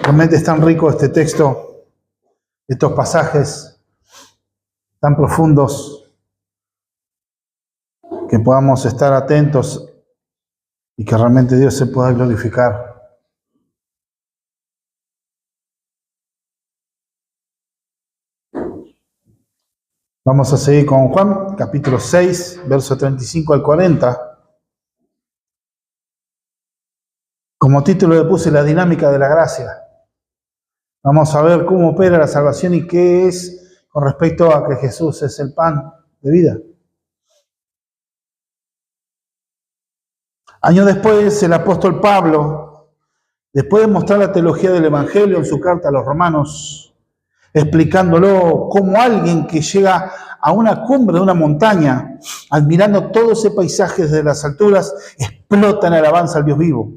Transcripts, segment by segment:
Realmente es tan rico este texto, estos pasajes tan profundos, que podamos estar atentos y que realmente Dios se pueda glorificar. Vamos a seguir con Juan, capítulo 6, verso 35 al 40. Como título le puse la dinámica de la gracia. Vamos a ver cómo opera la salvación y qué es con respecto a que Jesús es el pan de vida. Años después, el apóstol Pablo, después de mostrar la teología del Evangelio en su carta a los romanos, explicándolo como alguien que llega a una cumbre de una montaña, admirando todo ese paisaje desde las alturas, explota en alabanza al Dios vivo.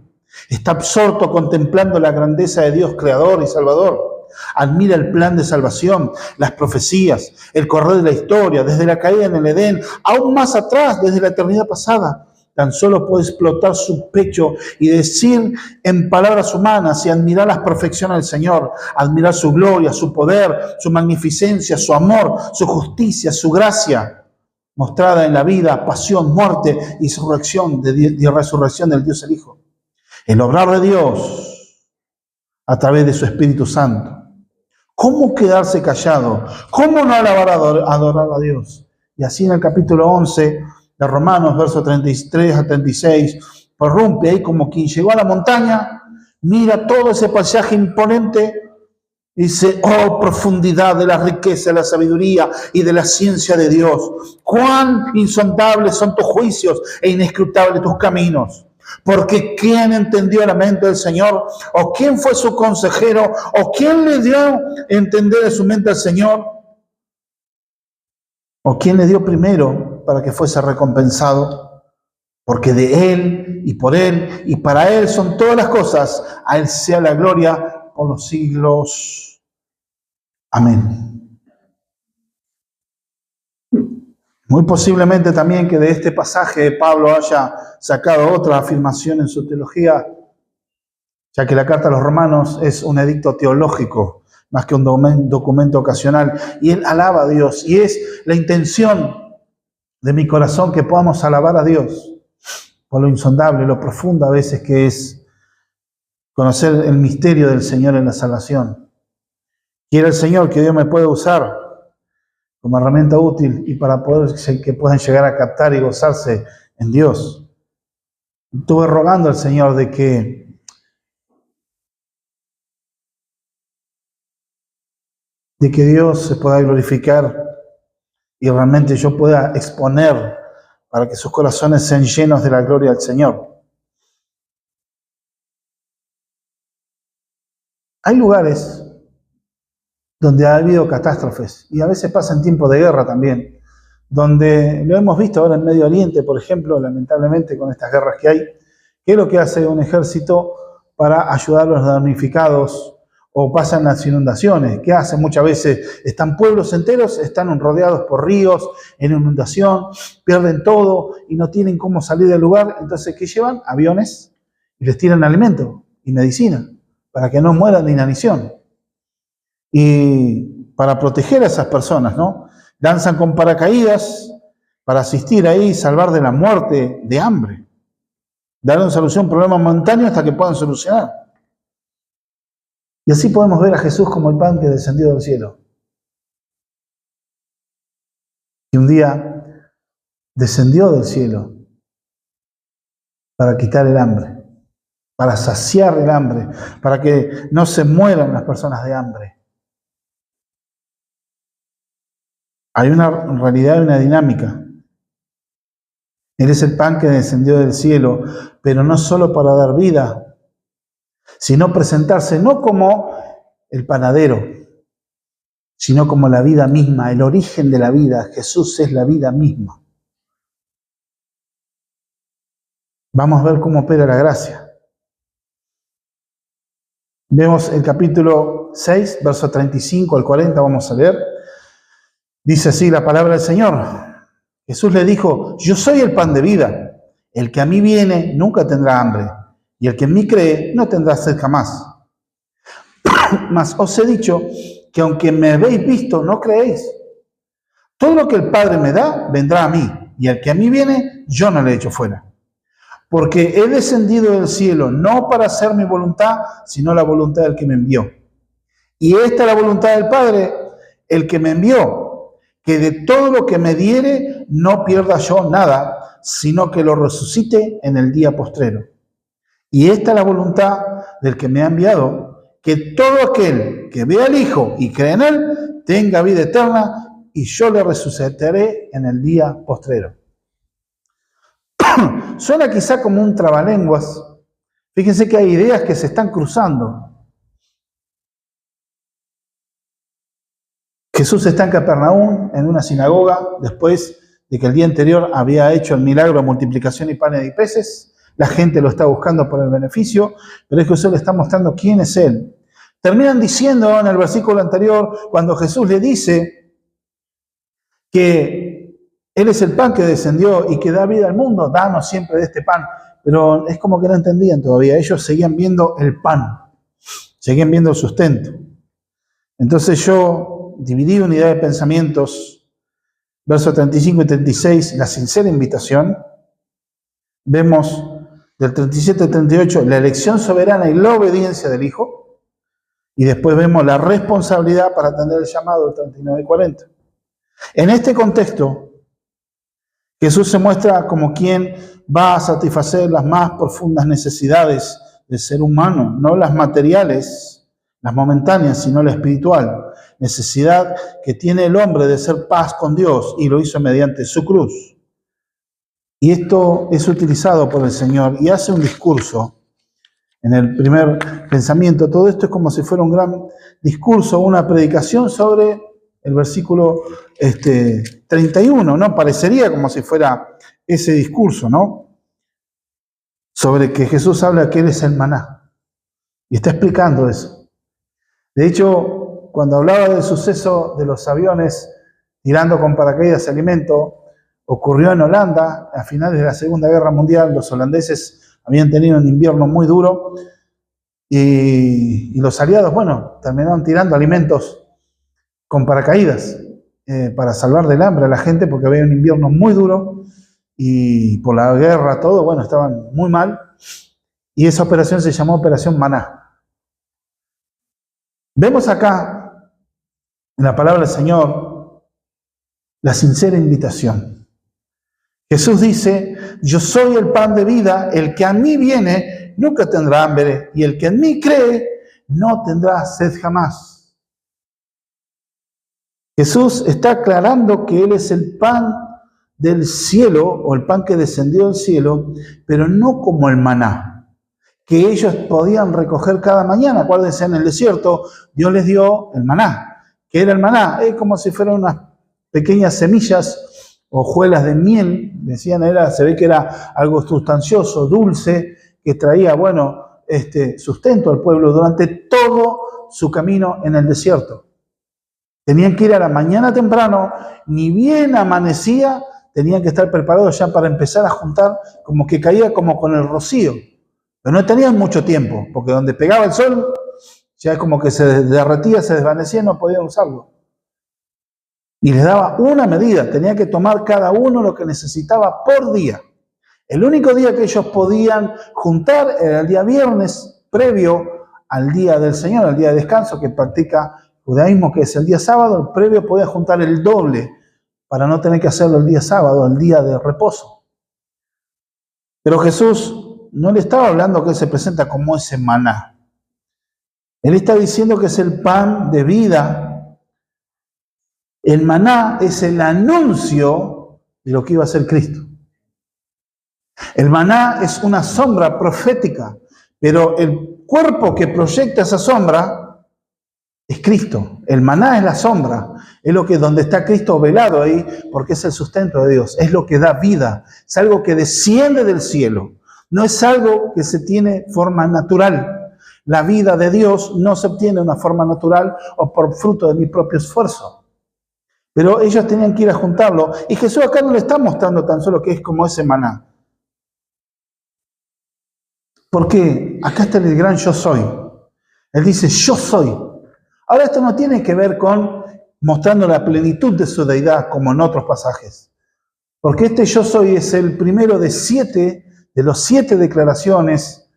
Está absorto contemplando la grandeza de Dios creador y salvador. Admira el plan de salvación, las profecías, el correr de la historia, desde la caída en el Edén, aún más atrás, desde la eternidad pasada. Tan solo puede explotar su pecho y decir en palabras humanas y admirar las perfecciones del Señor, admirar su gloria, su poder, su magnificencia, su amor, su justicia, su gracia, mostrada en la vida, pasión, muerte y resurrección del Dios el Hijo. El obrar de Dios a través de su Espíritu Santo. ¿Cómo quedarse callado? ¿Cómo no adorar a Dios? Y así en el capítulo 11 de Romanos, versos 33 a 36, prorrumpe ahí como quien llegó a la montaña, mira todo ese paisaje imponente y dice, oh, profundidad de la riqueza, de la sabiduría y de la ciencia de Dios. Cuán insondables son tus juicios e inescrutables tus caminos. Porque ¿quién entendió la mente del Señor? ¿O quién fue su consejero? ¿O quién le dio a entender de su mente al Señor? ¿O quién le dio primero para que fuese recompensado? Porque de Él y por Él y para Él son todas las cosas. A Él sea la gloria por los siglos. Amén. Muy posiblemente también que de este pasaje Pablo haya sacado otra afirmación en su teología, ya que la carta a los romanos es un edicto teológico, más que un documento ocasional, y él alaba a Dios, y es la intención de mi corazón que podamos alabar a Dios por lo insondable, lo profundo a veces que es conocer el misterio del Señor en la salvación. Quiere el Señor que Dios me pueda usar como herramienta útil y para poder que puedan llegar a captar y gozarse en Dios. Estuve rogando al Señor de que Dios se pueda glorificar y realmente yo pueda exponer para que sus corazones sean llenos de la gloria del Señor. Hay lugares donde ha habido catástrofes, y a veces pasa en tiempos de guerra también, donde lo hemos visto ahora en Medio Oriente, por ejemplo, lamentablemente con estas guerras que hay, ¿qué es lo que hace un ejército para ayudar a los damnificados? O pasan las inundaciones, ¿qué hacen? Muchas veces están pueblos enteros, están rodeados por ríos, en inundación, pierden todo y no tienen cómo salir del lugar, entonces ¿qué llevan? Aviones y les tiran alimento y medicina, para que no mueran de inanición. Y para proteger a esas personas, ¿no? Lanzan con paracaídas para asistir ahí y salvar de la muerte de hambre. Dar una solución a un problema momentáneo hasta que puedan solucionar. Y así podemos ver a Jesús como el pan que descendió del cielo. Y un día descendió del cielo para quitar el hambre, para saciar el hambre, para que no se mueran las personas de hambre. Hay una realidad y una dinámica. Él es el pan que descendió del cielo, pero no solo para dar vida, sino presentarse no como el panadero, sino como la vida misma, el origen de la vida. Jesús es la vida misma. Vamos a ver cómo opera la gracia. Vemos el capítulo 6, verso 35 al 40, vamos a leer. Dice así la palabra del Señor. Jesús le dijo, yo soy el pan de vida. El que a mí viene nunca tendrá hambre, y el que en mí cree no tendrá sed jamás. Mas os he dicho que aunque me habéis visto, no creéis. Todo lo que el Padre me da, vendrá a mí, y el que a mí viene, yo no le echo fuera. Porque he descendido del cielo, no para hacer mi voluntad, sino la voluntad del que me envió. Y esta es la voluntad del Padre, el que me envió, que de todo lo que me diere, no pierda yo nada, sino que lo resucite en el día postrero. Y esta es la voluntad del que me ha enviado, que todo aquel que vea al Hijo y cree en Él, tenga vida eterna, y yo le resucitaré en el día postrero. Suena quizá como un trabalenguas. Fíjense que hay ideas que se están cruzando. Jesús está en Capernaum, en una sinagoga, después de que el día anterior había hecho el milagro de multiplicación y panes y peces. La gente lo está buscando por el beneficio, pero es que Jesús le está mostrando quién es Él. Terminan diciendo en el versículo anterior, cuando Jesús le dice que Él es el pan que descendió y que da vida al mundo, danos siempre de este pan. Pero es como que no entendían todavía, ellos seguían viendo el pan, seguían viendo el sustento. Entonces yo dividí unidad de pensamientos, versos 35 y 36, la sincera invitación. Vemos del 37 al 38 la elección soberana y la obediencia del Hijo. Y después vemos la responsabilidad para atender el llamado del 39 y 40. En este contexto, Jesús se muestra como quien va a satisfacer las más profundas necesidades del ser humano, no las materiales, las momentáneas, sino la espiritual. Necesidad que tiene el hombre de ser paz con Dios, y lo hizo mediante su cruz. Y esto es utilizado por el Señor y hace un discurso. En el primer pensamiento, todo esto es como si fuera un gran discurso, una predicación sobre el versículo 31, ¿no? Parecería como si fuera ese discurso, ¿no? Sobre que Jesús habla que Él es el maná. Y está explicando eso. De hecho, cuando hablaba del suceso de los aviones tirando con paracaídas alimento, ocurrió en Holanda, a finales de la Segunda Guerra Mundial. Los holandeses habían tenido un invierno muy duro y los aliados, bueno, terminaron tirando alimentos con paracaídas para salvar del hambre a la gente, porque había un invierno muy duro y por la guerra todo, bueno, estaban muy mal, y esa operación se llamó Operación Maná. Vemos acá en la palabra del Señor la sincera invitación. Jesús dice: yo soy el pan de vida, el que a mí viene nunca tendrá hambre, y el que en mí cree no tendrá sed jamás. Jesús está aclarando que Él es el pan del cielo, o el pan que descendió del cielo, pero no como el maná, que ellos podían recoger cada mañana. Acuérdense, en el desierto Dios les dio el maná. ¿Qué era el maná? Es como si fueran unas pequeñas semillas, hojuelas de miel, decían, se ve que era algo sustancioso, dulce, que traía, bueno, sustento al pueblo durante todo su camino en el desierto. Tenían que ir a la mañana temprano, ni bien amanecía, tenían que estar preparados ya para empezar a juntar, como que caía como con el rocío. Pero no tenían mucho tiempo, porque donde pegaba el sol, ya como que se derretía, se desvanecía, no podían usarlo. Y les daba una medida, tenía que tomar cada uno lo que necesitaba por día. El único día que ellos podían juntar era el día viernes, previo al día del Señor, al día de descanso que practica judaísmo, que es el día sábado. El previo podía juntar el doble para no tener que hacerlo el día sábado, el día de reposo. Pero Jesús no le estaba hablando que Él se presenta como ese maná. Él está diciendo que es el pan de vida. El maná es el anuncio de lo que iba a ser Cristo. El maná es una sombra profética, pero el cuerpo que proyecta esa sombra es Cristo. El maná es la sombra, es lo que donde está Cristo velado ahí, porque es el sustento de Dios, es lo que da vida, es algo que desciende del cielo, no es algo que se tiene forma natural. La vida de Dios no se obtiene de una forma natural o por fruto de mi propio esfuerzo. Pero ellos tenían que ir a juntarlo, y Jesús acá no le está mostrando tan solo que es como ese maná. Porque acá está el gran yo soy. Él dice, yo soy. Ahora esto no tiene que ver con mostrando la plenitud de su deidad como en otros pasajes. Porque este yo soy es el primero de los 7 declaraciones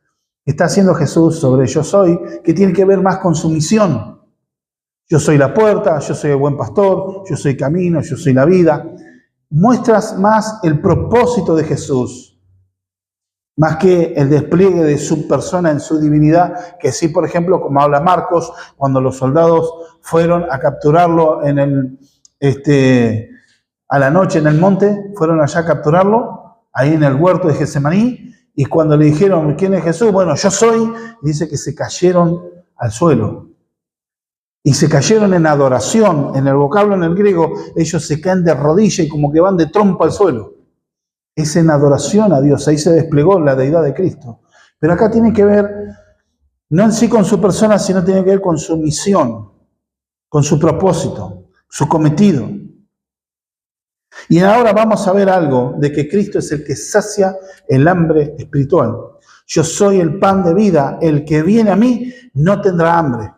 que está haciendo Jesús sobre yo soy, que tiene que ver más con su misión. Yo soy la puerta, yo soy el buen pastor, yo soy camino, yo soy la vida. Muestras más el propósito de Jesús, más que el despliegue de su persona en su divinidad, que sí, por ejemplo, como habla Marcos, cuando los soldados fueron a capturarlo a la noche en el monte, fueron allá a capturarlo, ahí en el huerto de Getsemaní, y cuando le dijeron, ¿quién es Jesús? Bueno, yo soy, dice que se cayeron al suelo. Y se cayeron en adoración, en el vocablo en el griego, ellos se caen de rodillas y como que van de trompa al suelo. Es en adoración a Dios, ahí se desplegó la deidad de Cristo. Pero acá tiene que ver, no en sí con su persona, sino tiene que ver con su misión, con su propósito, su cometido. Y ahora vamos a ver algo de que Cristo es el que sacia el hambre espiritual. Yo soy el pan de vida, el que viene a mí no tendrá hambre.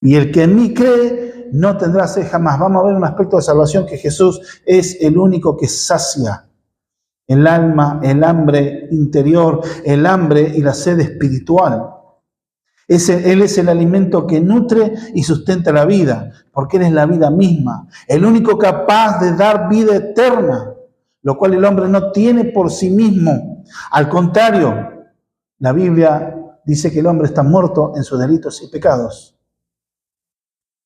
Y el que en mí cree no tendrá sed jamás. Vamos a ver un aspecto de salvación que Jesús es el único que sacia el alma, el hambre interior, el hambre y la sed espiritual. Él es el alimento que nutre y sustenta la vida, porque Él es la vida misma, el único capaz de dar vida eterna, lo cual el hombre no tiene por sí mismo. Al contrario, la Biblia dice que el hombre está muerto en sus delitos y pecados.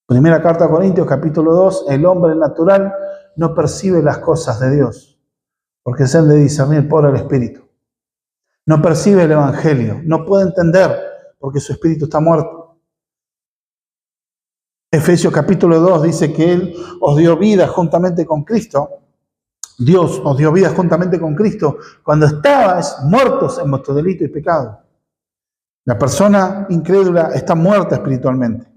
Primera carta a Corintios, capítulo 2, el hombre natural no percibe las cosas de Dios, porque es el de discernir por el Espíritu. No percibe el Evangelio, no puede entender, porque su espíritu está muerto. Efesios capítulo 2 dice que Él os dio vida juntamente con Cristo. Dios os dio vida juntamente con Cristo cuando estabais muertos en vuestro delito y pecado. La persona incrédula está muerta espiritualmente.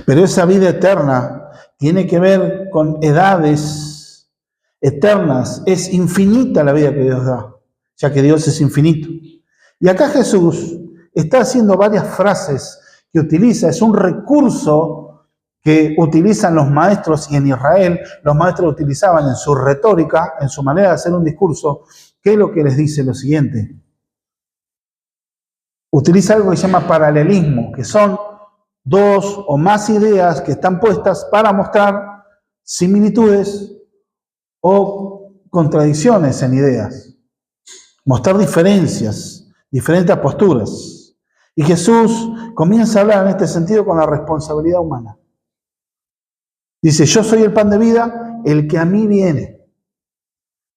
Pero esa vida eterna tiene que ver con edades eternas. Es infinita la vida que Dios da, ya que Dios es infinito. Y acá Jesús está haciendo varias frases que utiliza. Es un recurso que utilizan los maestros, y en Israel los maestros utilizaban en su retórica, en su manera de hacer un discurso, que es lo que les dice lo siguiente. Utiliza algo que se llama paralelismo, que son 2 o más ideas que están puestas para mostrar similitudes o contradicciones en ideas, mostrar diferencias, diferentes posturas. Y Jesús comienza a hablar en este sentido con la responsabilidad humana. Dice, yo soy el pan de vida, el que a mí viene.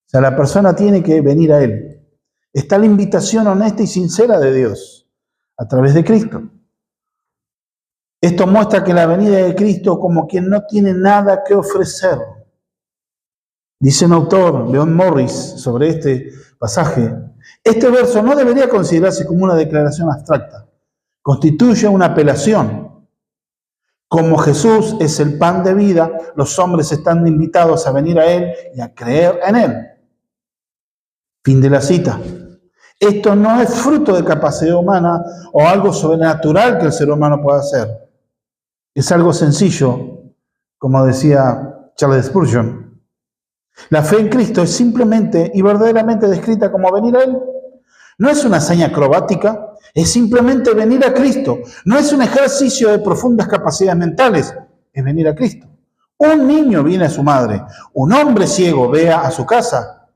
O sea, la persona tiene que venir a Él. Está la invitación honesta y sincera de Dios a través de Cristo. Esto muestra que la venida de Cristo como quien no tiene nada que ofrecer. Dice un autor, Leon Morris, sobre este pasaje, este verso no debería considerarse como una declaración abstracta. Constituye una apelación. Como Jesús es el pan de vida, los hombres están invitados a venir a Él y a creer en Él. Fin de la cita. Esto no es fruto de capacidad humana o algo sobrenatural que el ser humano pueda hacer. Es algo sencillo, como decía Charles Spurgeon. La fe en Cristo es simplemente y verdaderamente descrita como venir a Él. No es una hazaña acrobática, es simplemente venir a Cristo. No es un ejercicio de profundas capacidades mentales, es venir a Cristo. Un niño viene a su madre, un hombre ciego ve a su casa.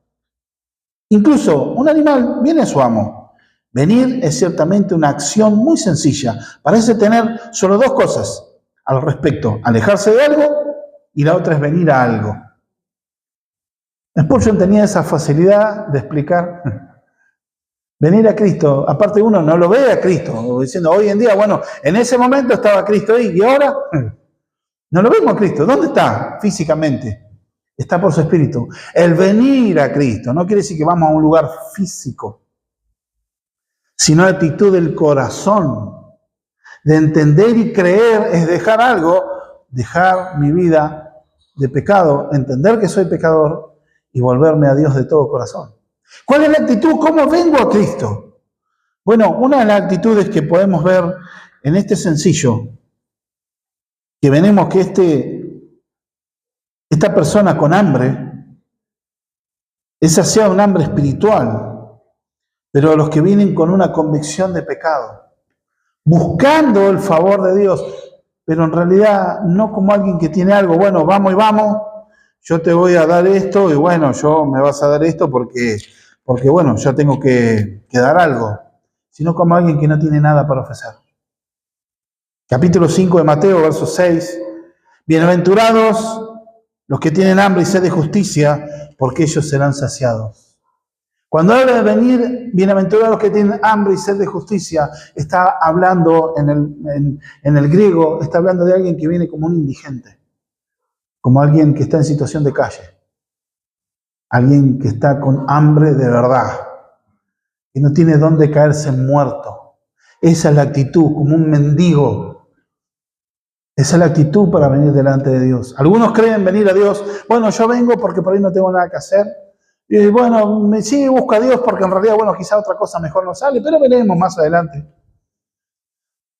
Incluso un animal viene a su amo. Venir es ciertamente una acción muy sencilla. Parece tener solo 2 cosas al respecto: alejarse de algo y la otra es venir a algo. Spurgeon tenía esa facilidad de explicar venir a Cristo. Aparte, uno no lo ve a Cristo, diciendo hoy en día, bueno, en ese momento estaba Cristo ahí y ahora no lo vemos a Cristo. ¿Dónde está físicamente? Está por su espíritu. El venir a Cristo no quiere decir que vamos a un lugar físico, sino la actitud del corazón, de entender y creer, es dejar algo, dejar mi vida de pecado, entender que soy pecador y volverme a Dios de todo corazón. ¿Cuál es la actitud? ¿Cómo vengo a Cristo? Bueno, una de las actitudes que podemos ver en este sencillo, que venimos que esta persona con hambre, es saciar un hambre espiritual, pero los que vienen con una convicción de pecado, buscando el favor de Dios, pero en realidad no como alguien que tiene algo, bueno, vamos y vamos, yo te voy a dar esto y bueno, yo me vas a dar esto porque bueno, yo tengo que dar algo, sino como alguien que no tiene nada para ofrecer. Capítulo 5 de Mateo, verso 6. Bienaventurados los que tienen hambre y sed de justicia, porque ellos serán saciados. Cuando habla de venir, bienaventurados los que tienen hambre y sed de justicia, está hablando en el griego, está hablando de alguien que viene como un indigente, como alguien que está en situación de calle, alguien que está con hambre de verdad, que no tiene dónde caerse muerto. Esa es la actitud, como un mendigo. Esa es la actitud para venir delante de Dios. Algunos creen venir a Dios, bueno, yo vengo porque por ahí no tengo nada que hacer. Y bueno, sí, busco a Dios porque en realidad, bueno, quizá otra cosa mejor no sale, pero veremos más adelante.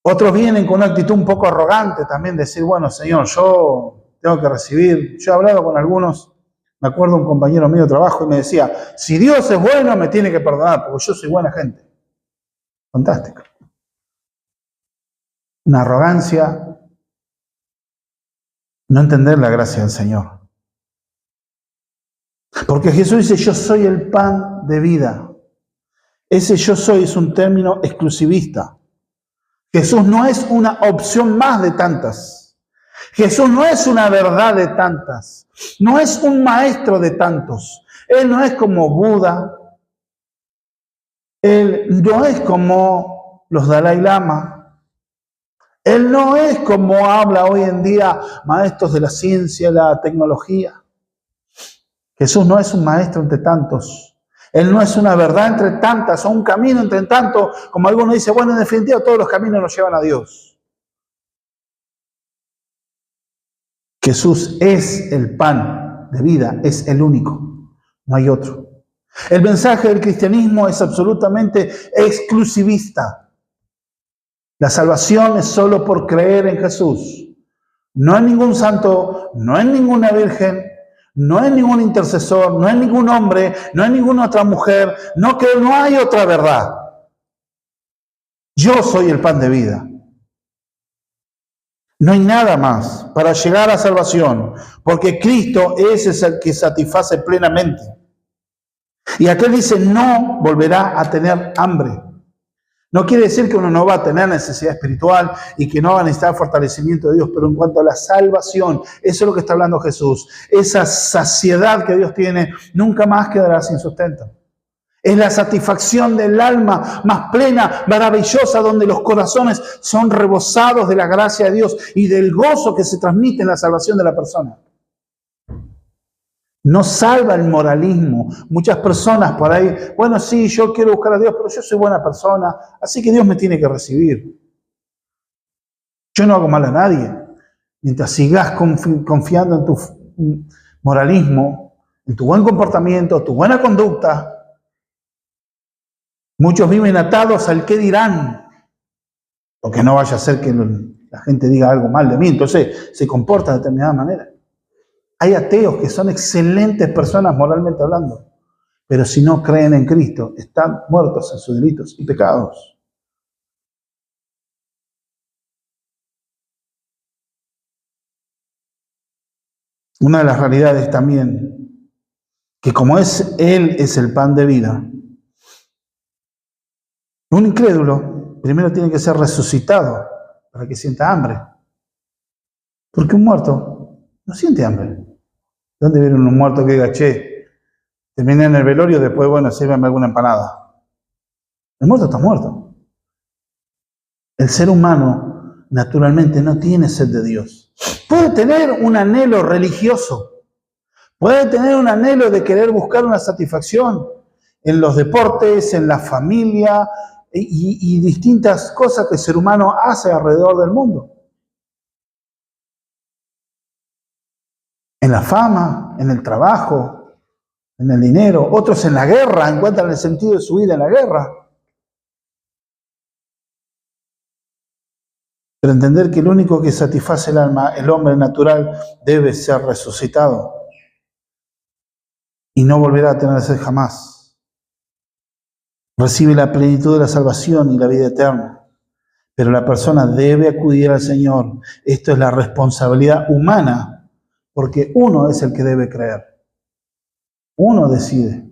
Otros vienen con una actitud un poco arrogante también, decir, bueno, Señor, yo tengo que recibir. Yo he hablado con algunos, me acuerdo un compañero mío de trabajo y me decía, si Dios es bueno, me tiene que perdonar porque yo soy buena gente. Fantástico. Una arrogancia, no entender la gracia del Señor. Porque Jesús dice, yo soy el pan de vida. Ese yo soy es un término exclusivista. Jesús no es una opción más de tantas. Jesús no es una verdad de tantas. No es un maestro de tantos. Él no es como Buda. Él no es como los Dalai Lama. Él no es como habla hoy en día maestros de la ciencia, la tecnología. Jesús no es un maestro entre tantos. Él no es una verdad entre tantas o un camino entre tantos, como algunos dicen, bueno, en definitiva todos los caminos nos llevan a Dios. Jesús es el pan de vida, es el único, no hay otro. El mensaje del cristianismo es absolutamente exclusivista. La salvación es solo por creer en Jesús. No en ningún santo, no en ninguna virgen, no en ningún intercesor, no en ningún hombre, no en ninguna otra mujer, no hay otra verdad. Yo soy el pan de vida. No hay nada más para llegar a salvación, porque Cristo es el que satisface plenamente. Y aquel dice, no volverá a tener hambre. No quiere decir que uno no va a tener necesidad espiritual y que no va a necesitar fortalecimiento de Dios, pero en cuanto a la salvación, eso es lo que está hablando Jesús. Esa saciedad que Dios tiene nunca más quedará sin sustento. Es la satisfacción del alma más plena, maravillosa, donde los corazones son rebosados de la gracia de Dios y del gozo que se transmite en la salvación de la persona. No salva el moralismo. Muchas personas por ahí, bueno, sí, yo quiero buscar a Dios, pero yo soy buena persona, así que Dios me tiene que recibir. Yo no hago mal a nadie. Mientras sigas confiando en tu moralismo, en tu buen comportamiento, tu buena conducta, muchos viven atados al qué dirán, porque no vaya a ser que la gente diga algo mal de mí, entonces se comporta de determinada manera. Hay ateos que son excelentes personas moralmente hablando, pero si no creen en Cristo, están muertos en sus delitos y pecados. Una de las realidades también, que como Él es el pan de vida, un incrédulo primero tiene que ser resucitado para que sienta hambre. Porque un muerto no siente hambre. ¿Dónde viene un muerto que diga, che, terminé en el velorio, después, bueno, sírvame alguna empanada? El muerto está muerto. El ser humano, naturalmente, no tiene sed de Dios. Puede tener un anhelo religioso. Puede tener un anhelo de querer buscar una satisfacción en los deportes, en la familia y distintas cosas que el ser humano hace alrededor del mundo. En la fama, en el trabajo, en el dinero. Otros en la guerra, encuentran el sentido de su vida en la guerra. Pero entender que el único que satisface el alma, el hombre natural, debe ser resucitado y no volverá a tener sed jamás. Recibe la plenitud de la salvación y la vida eterna. Pero la persona debe acudir al Señor. Esto es la responsabilidad humana, porque uno es el que debe creer. Uno decide.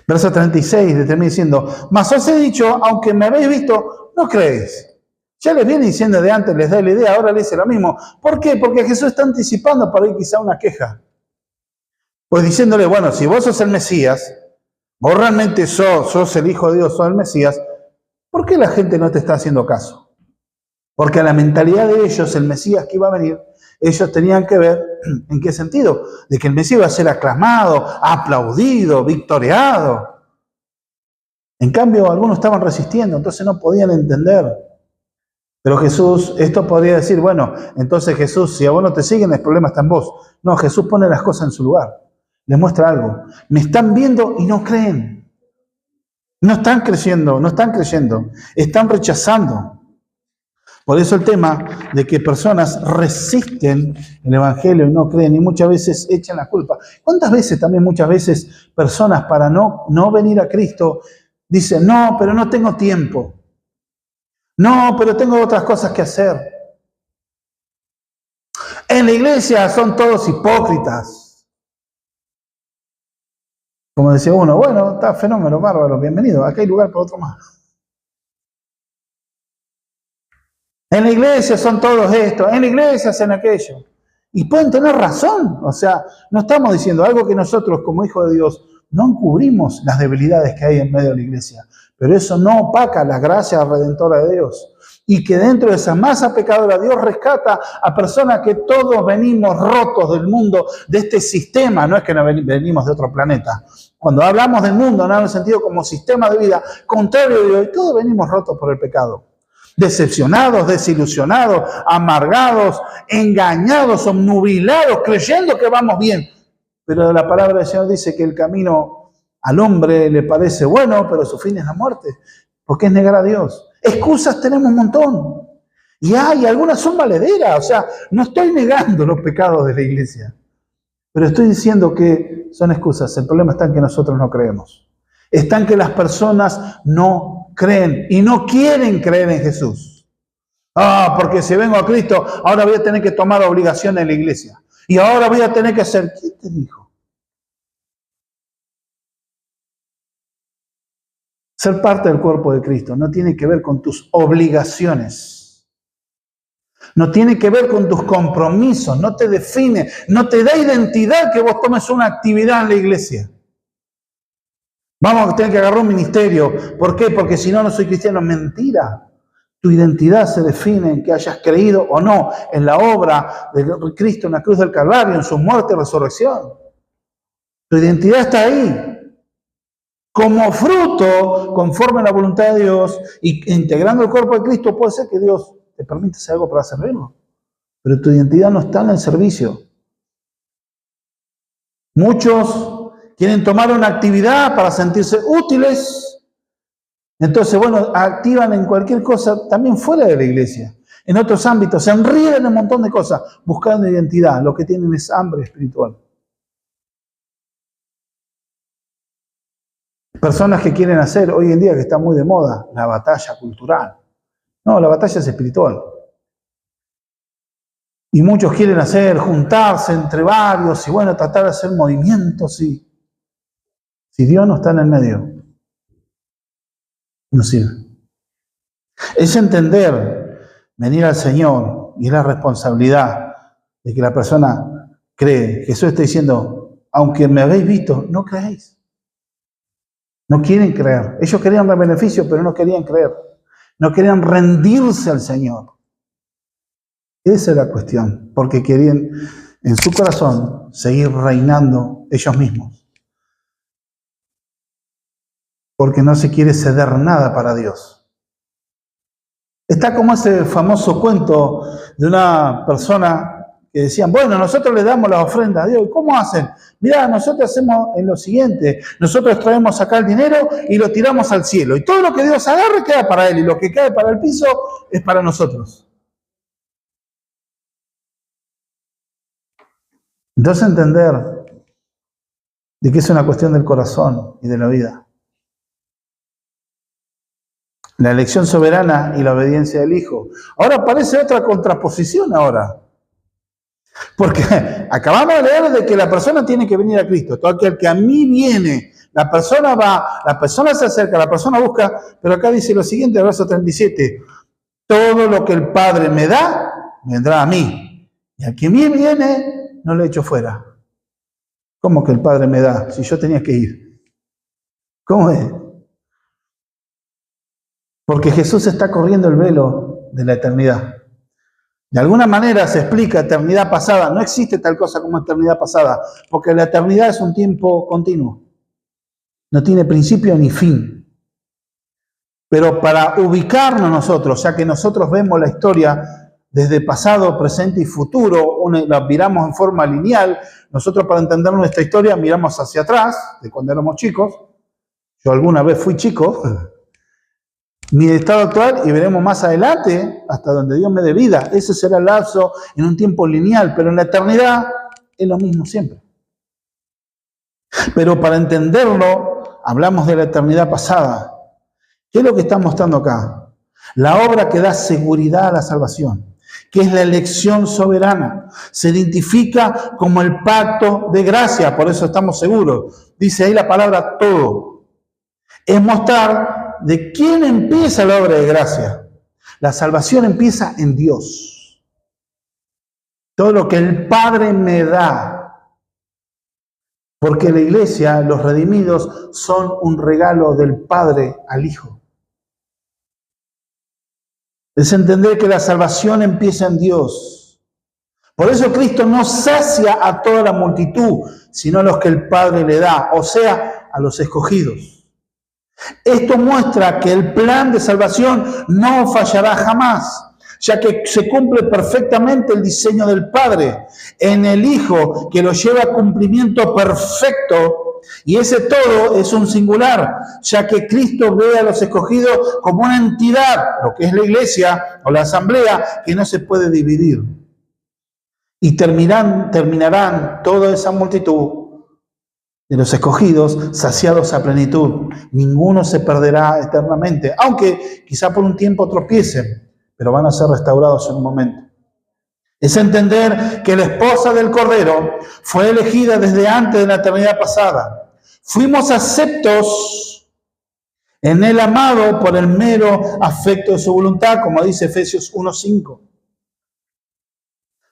Verso 36 termina diciendo: mas os he dicho, aunque me habéis visto, no creéis. Ya les viene diciendo de antes, les da la idea, ahora le dice lo mismo. ¿Por qué? Porque Jesús está anticipando para ahí quizá una queja. Pues diciéndole, bueno, si vos sos el Mesías, vos realmente sos el Hijo de Dios, sos el Mesías, ¿por qué la gente no te está haciendo caso? Porque a la mentalidad de ellos, el Mesías que iba a venir, ellos tenían que ver, ¿en qué sentido? De que el Mesías iba a ser aclamado, aplaudido, victoriado. En cambio, algunos estaban resistiendo, entonces no podían entender. Pero Jesús, esto podría decir, bueno, entonces Jesús, si a vos no te siguen, el problema está en vos. No, Jesús pone las cosas en su lugar. Les muestra algo. Me están viendo y no creen. No están creyendo, están rechazando. Por eso el tema de que personas resisten el Evangelio y no creen y muchas veces echan la culpa. ¿Cuántas veces también muchas veces personas para no venir a Cristo dicen, no, pero no tengo tiempo. No, pero tengo otras cosas que hacer. En la iglesia son todos hipócritas. Como decía uno, bueno, está fenómeno, bárbaro, bienvenido, acá hay lugar para otro más. En la iglesia son todos esto, en la iglesia hacen aquello. Y pueden tener razón, o sea, no estamos diciendo algo que nosotros como hijos de Dios no encubrimos las debilidades que hay en medio de la iglesia, pero eso no opaca la gracia redentora de Dios. Y que dentro de esa masa pecadora Dios rescata a personas que todos venimos rotos del mundo, de este sistema, no es que no venimos de otro planeta. Cuando hablamos del mundo, no en el sentido como sistema de vida, contrario a Dios, todos venimos rotos por el pecado. Decepcionados, desilusionados, amargados, engañados, obnubilados, creyendo que vamos bien. Pero la palabra del Señor dice que el camino al hombre le parece bueno, pero su fin es la muerte, porque es negar a Dios. Excusas tenemos un montón. Y algunas son valederas, o sea, no estoy negando los pecados de la iglesia, pero estoy diciendo que son excusas. El problema está en que nosotros no creemos. Está en que las personas no creen y no quieren creer en Jesús. Porque si vengo a Cristo, ahora voy a tener que tomar obligaciones en la iglesia. Y ahora voy a tener que hacer. ¿Quién te dijo? Ser parte del cuerpo de Cristo no tiene que ver con tus obligaciones. No tiene que ver con tus compromisos. No te define, no te da identidad que vos tomes una actividad en la iglesia. Vamos a tener que agarrar un ministerio. ¿Por qué? Porque si no, no soy cristiano. Mentira. Tu identidad se define en que hayas creído o no en la obra de Cristo en la cruz del Calvario, en su muerte y resurrección. Tu identidad está ahí. Como fruto, conforme a la voluntad de Dios y integrando el cuerpo de Cristo, puede ser que Dios te permita hacer algo para servirlo. Pero tu identidad no está en el servicio. Muchos quieren tomar una actividad para sentirse útiles. Entonces, bueno, activan en cualquier cosa, también fuera de la iglesia. En otros ámbitos, se enríen en un montón de cosas, buscando identidad. Lo que tienen es hambre espiritual. Personas que quieren hacer, hoy en día que está muy de moda, la batalla cultural. No, la batalla es espiritual. Y muchos quieren hacer, juntarse entre varios y bueno, tratar de hacer movimientos. Y si Dios no está en el medio, no sirve. Es entender, venir al Señor y es la responsabilidad de que la persona cree. Jesús está diciendo, aunque me habéis visto, no creéis. No quieren creer. Ellos querían dar beneficio, pero no querían creer. No querían rendirse al Señor. Esa es la cuestión, porque querían en su corazón seguir reinando ellos mismos. Porque no se quiere ceder nada para Dios. Está como ese famoso cuento de una persona que decían, bueno, nosotros le damos la ofrenda a Dios. ¿Y cómo hacen? Mirá, nosotros hacemos en lo siguiente, nosotros traemos acá el dinero y lo tiramos al cielo. Y todo lo que Dios agarre queda para Él, y lo que cae para el piso es para nosotros. Entonces entender de que es una cuestión del corazón y de la vida. La elección soberana y la obediencia del Hijo. Ahora aparece otra contraposición ahora. Porque acabamos de leer de que la persona tiene que venir a Cristo. Todo aquel que a mí viene, la persona va, la persona se acerca, la persona busca, pero acá dice lo siguiente, verso 37. Todo lo que el Padre me da, vendrá a mí. Y al que a mí viene, no lo echo fuera. ¿Cómo que el Padre me da? Si yo tenía que ir. ¿Cómo es? Porque Jesús está corriendo el velo de la eternidad. De alguna manera se explica eternidad pasada. No existe tal cosa como eternidad pasada, porque la eternidad es un tiempo continuo. No tiene principio ni fin. Pero para ubicarnos nosotros, ya que nosotros vemos la historia desde pasado, presente y futuro, la miramos en forma lineal, nosotros para entender nuestra historia miramos hacia atrás, de cuando éramos chicos. Yo alguna vez fui chico, mi estado actual, y veremos más adelante hasta donde Dios me dé vida. Ese será el lapso en un tiempo lineal, pero en la eternidad es lo mismo siempre. Pero para entenderlo, hablamos de la eternidad pasada. ¿Qué es lo que está mostrando acá? La obra que da seguridad a la salvación, que es la elección soberana. Se identifica como el pacto de gracia, por eso estamos seguros. Dice ahí la palabra todo. Es mostrar de quién empieza la obra de gracia. La salvación empieza en Dios. Todo lo que el Padre me da. Porque la iglesia, los redimidos, son un regalo del Padre al Hijo. Es entender que la salvación empieza en Dios. Por eso Cristo no sacia a toda la multitud, sino a los que el Padre le da, o sea, a los escogidos. Esto muestra que el plan de salvación no fallará jamás, ya que se cumple perfectamente el diseño del Padre en el Hijo, que lo lleva a cumplimiento perfecto, y ese todo es un singular, ya que Cristo ve a los escogidos como una entidad, lo que es la iglesia o la asamblea, que no se puede dividir. Y terminarán toda esa multitud de los escogidos saciados a plenitud. Ninguno se perderá eternamente, aunque quizá por un tiempo tropiecen, pero van a ser restaurados en un momento. Es entender que la esposa del Cordero fue elegida desde antes de la eternidad pasada. Fuimos aceptos en el amado por el mero afecto de su voluntad, como dice Efesios 1:5.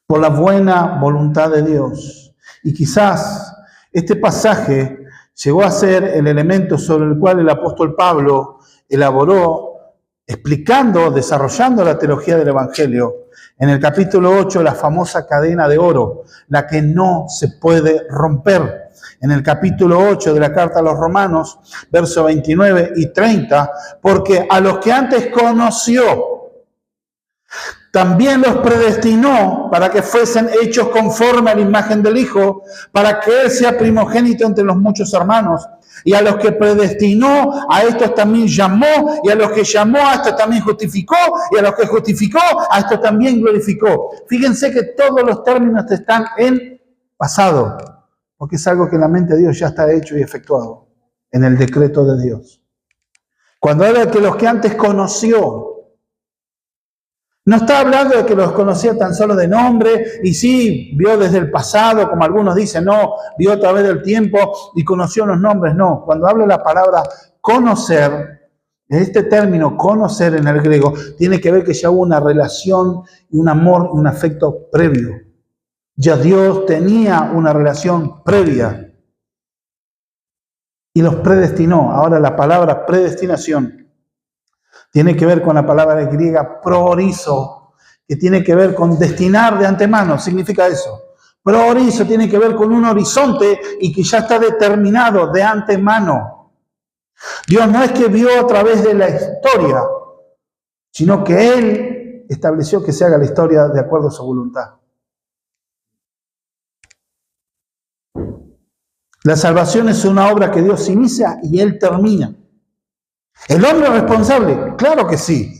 Por la buena voluntad de Dios. Y quizás este pasaje llegó a ser el elemento sobre el cual el apóstol Pablo elaboró, explicando, desarrollando la teología del Evangelio. En el capítulo 8, la famosa cadena de oro, la que no se puede romper. En el capítulo 8 de la carta a los Romanos, versos 29 y 30, porque a los que antes conoció, también los predestinó para que fuesen hechos conforme a la imagen del Hijo, para que Él sea primogénito entre los muchos hermanos. Y a los que predestinó, a estos también llamó, y a los que llamó, a estos también justificó, y a los que justificó, a estos también glorificó. Fíjense que todos los términos están en pasado, porque es algo que en la mente de Dios ya está hecho y efectuado, en el decreto de Dios. Cuando habla de que los que antes conoció, no está hablando de que los conocía tan solo de nombre y sí, vio desde el pasado, como algunos dicen, no, vio a través del tiempo y conoció los nombres, no. Cuando habla la palabra conocer, este término conocer en el griego, tiene que ver que ya hubo una relación y un amor y un afecto previo. Ya Dios tenía una relación previa y los predestinó. Ahora la palabra predestinación tiene que ver con la palabra griega proorizo, que tiene que ver con destinar de antemano, significa eso. Proorizo tiene que ver con un horizonte y que ya está determinado de antemano. Dios no es que vio a través de la historia, sino que Él estableció que se haga la historia de acuerdo a su voluntad. La salvación es una obra que Dios inicia y Él termina. ¿El hombre es responsable? Claro que sí.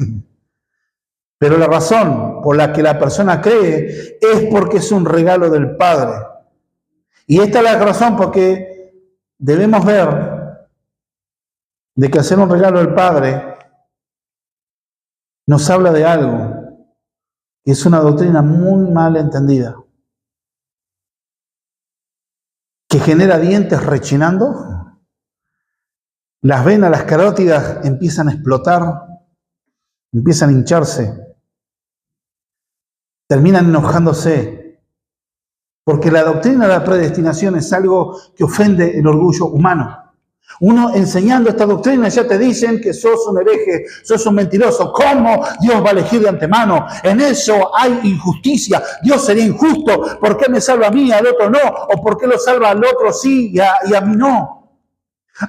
Pero la razón por la que la persona cree es porque es un regalo del Padre. Y esta es la razón porque debemos ver de que hacer un regalo del Padre nos habla de algo que es una doctrina muy mal entendida, que genera dientes rechinando, las venas, las carótidas empiezan a explotar, empiezan a hincharse, terminan enojándose, porque la doctrina de la predestinación es algo que ofende el orgullo humano. Uno enseñando esta doctrina ya te dicen que sos un hereje, sos un mentiroso. ¿Cómo Dios va a elegir de antemano? En eso hay injusticia. Dios sería injusto. ¿Por qué me salva a mí, al otro no? ¿O por qué lo salva al otro sí y a mí no?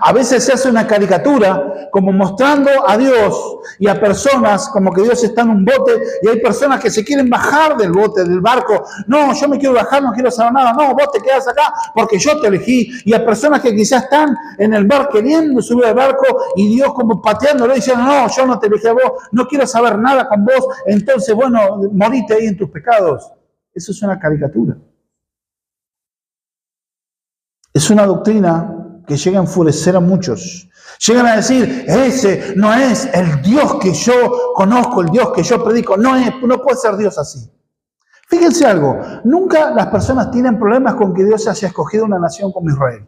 A veces se hace una caricatura como mostrando a Dios y a personas como que Dios está en un bote y hay personas que se quieren bajar del bote, del barco. No, yo me quiero bajar, no quiero saber nada. No, vos te quedás acá porque yo te elegí. Y a personas que quizás están en el bar queriendo subir al barco y Dios como pateándolo diciendo, no, yo no te elegí a vos, no quiero saber nada con vos. Entonces, bueno, morite ahí en tus pecados. Eso es una caricatura. Es una doctrina que llega a enfurecer a muchos. Llegan a decir, ese no es el Dios que yo conozco, el Dios que yo predico. No puede ser Dios así. Fíjense algo, nunca las personas tienen problemas con que Dios haya escogido una nación como Israel.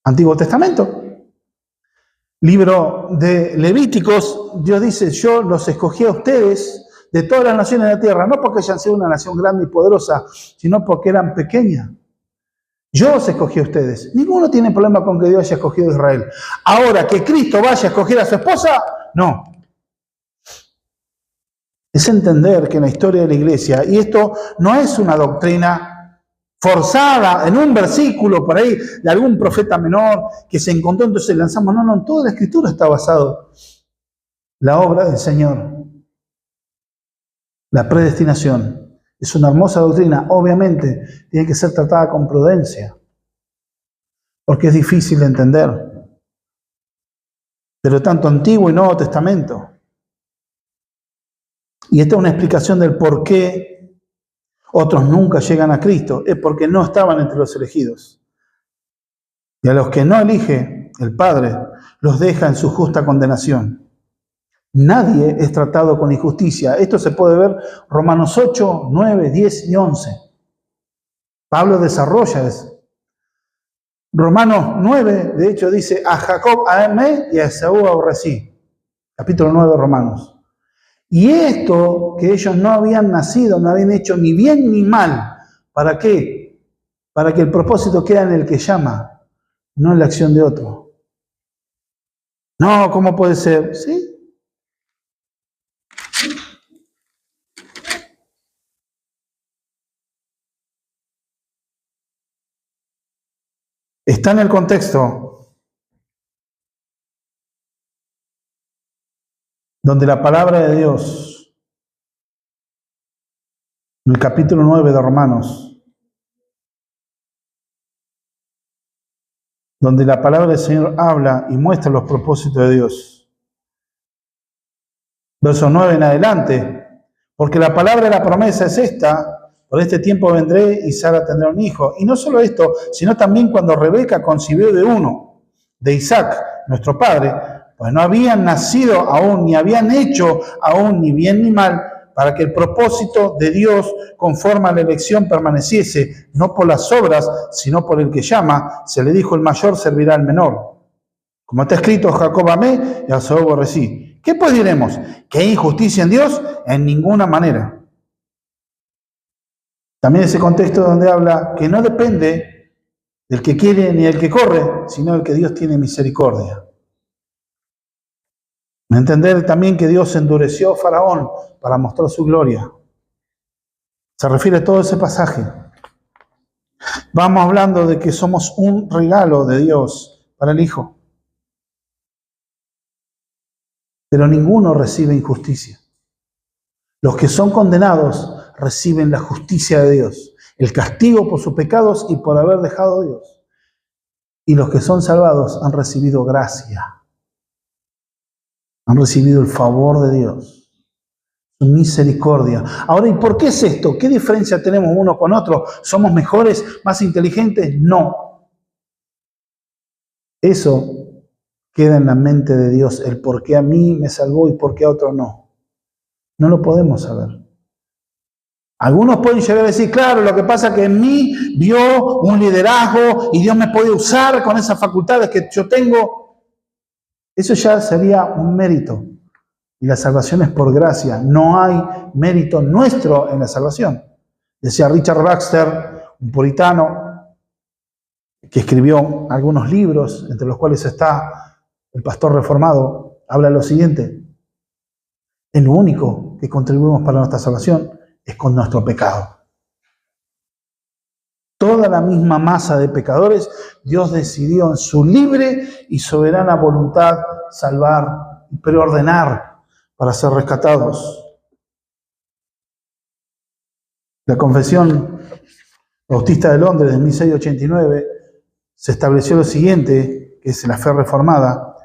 Antiguo Testamento. Libro de Levíticos, Dios dice, yo los escogí a ustedes de todas las naciones de la tierra, no porque hayan sido una nación grande y poderosa, sino porque eran pequeñas. Yo os escogí a ustedes. Ninguno tiene problema con que Dios haya escogido a Israel. Ahora, que Cristo vaya a escoger a su esposa, no. Es entender que en la historia de la iglesia, y esto no es una doctrina forzada en un versículo por ahí de algún profeta menor que se encontró, entonces lanzamos, no, en toda la escritura está basado la obra del Señor. La predestinación. Es una hermosa doctrina, obviamente, tiene que ser tratada con prudencia, porque es difícil de entender. Pero tanto Antiguo y Nuevo Testamento. Y esta es una explicación del por qué otros nunca llegan a Cristo, es porque no estaban entre los elegidos. Y a los que no elige el Padre, los deja en su justa condenación. Nadie es tratado con injusticia. Esto se puede ver Romanos 8, 9, 10 y 11. Pablo desarrolla eso. Romanos 9, de hecho, dice, a Jacob amé y a Esaú aborrecí. Capítulo 9 de Romanos. Y esto que ellos no habían nacido, no habían hecho ni bien ni mal. ¿Para qué? Para que el propósito quede en el que llama, no en la acción de otro. No, ¿cómo puede ser? ¿Sí? Está en el contexto donde la palabra de Dios, en el capítulo 9 de Romanos, donde la palabra del Señor habla y muestra los propósitos de Dios. Verso 9 en adelante, porque la palabra de la promesa es esta, por este tiempo vendré y Sara tendrá un hijo. Y no solo esto, sino también cuando Rebeca concibió de uno, de Isaac, nuestro padre, pues no habían nacido aún, ni habían hecho aún ni bien ni mal, para que el propósito de Dios conforme a la elección permaneciese, no por las obras, sino por el que llama, se le dijo el mayor servirá al menor. Como está escrito, Jacob amé y a Esaú aborrecí. ¿Qué pues diremos? ¿Que hay injusticia en Dios? En ninguna manera. También ese contexto donde habla que no depende del que quiere ni del que corre, sino del que Dios tiene misericordia. Entender también que Dios endureció a Faraón para mostrar su gloria. Se refiere a todo ese pasaje. Vamos hablando de que somos un regalo de Dios para el Hijo. Pero ninguno recibe injusticia. Los que son condenados reciben la justicia de Dios. el castigo por sus pecados y por haber dejado a Dios. Y los que son salvados han recibido gracia, han recibido el favor de Dios, su misericordia. Ahora, ¿y por qué es esto? ¿Qué diferencia tenemos uno con otro? ¿Somos mejores, más inteligentes? No. Eso queda en la mente de Dios, el por qué a mí me salvó y por qué a otro no. No lo podemos saber. Algunos pueden llegar a decir, claro, lo que pasa es que en mí vio un liderazgo y Dios me puede usar con esas facultades que yo tengo. Eso ya sería un mérito. Y la salvación es por gracia. No hay mérito nuestro en la salvación. Decía Richard Baxter, un puritano, que escribió algunos libros, entre los cuales está El Pastor Reformado, habla lo siguiente: en lo único que contribuimos para nuestra salvación es con nuestro pecado. Toda la misma masa de pecadores, Dios decidió en su libre y soberana voluntad salvar y preordenar para ser rescatados. La Confesión Bautista de Londres de 1689 se estableció lo siguiente, que es la fe reformada,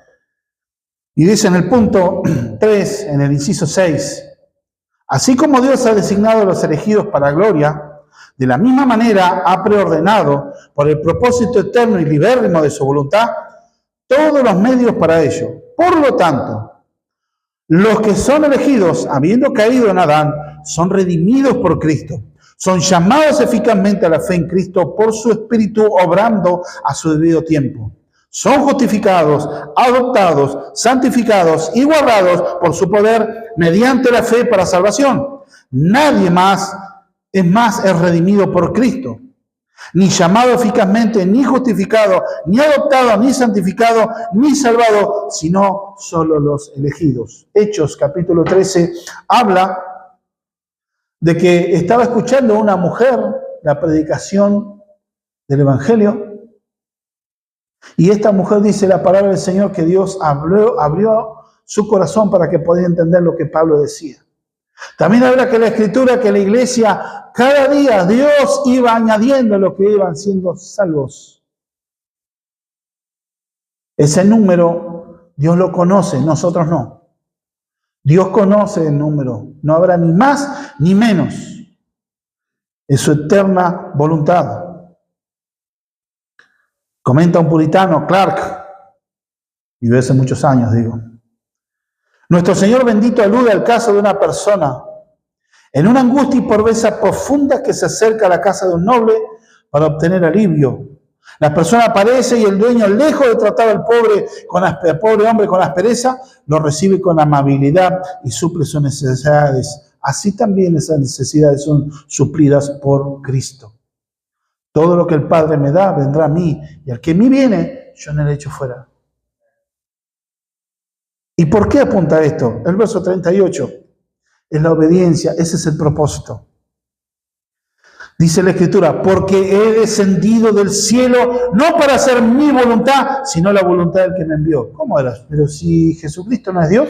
y dice en el punto 3, en el inciso 6, así como Dios ha designado a los elegidos para gloria, de la misma manera ha preordenado, por el propósito eterno y libérrimo de su voluntad, todos los medios para ello. Por lo tanto, los que son elegidos, habiendo caído en Adán, son redimidos por Cristo. Son llamados eficazmente a la fe en Cristo por su Espíritu obrando a su debido tiempo. Son justificados, adoptados, santificados y guardados por su poder mediante la fe para salvación. Nadie más es redimido por Cristo, ni llamado eficazmente, ni justificado, ni adoptado, ni santificado, ni salvado, sino solo los elegidos. Hechos capítulo 13 habla de que estaba escuchando una mujer la predicación del Evangelio, y esta mujer dice la palabra del Señor que Dios abrió su corazón para que pudiera entender lo que Pablo decía. También habla que la Escritura, que la iglesia, cada día Dios iba añadiendo lo que iban siendo salvos. Ese número Dios lo conoce, nosotros no. Dios conoce el número, no habrá ni más ni menos. Es su eterna voluntad. Comenta un puritano, Clark, vivió hace muchos años, digo. Nuestro Señor bendito alude al caso de una persona en una angustia y pobreza profunda que se acerca a la casa de un noble para obtener alivio. La persona aparece y el dueño, lejos de tratar al pobre hombre con aspereza, lo recibe con amabilidad y suple sus necesidades. Así también esas necesidades son suplidas por Cristo. Todo lo que el Padre me da vendrá a mí, y al que a mí viene, yo no le echo fuera. ¿Y por qué apunta esto? El verso 38 es la obediencia, ese es el propósito. Dice la Escritura, porque he descendido del cielo no para hacer mi voluntad, sino la voluntad del que me envió. ¿Cómo era? Pero si Jesucristo no es Dios,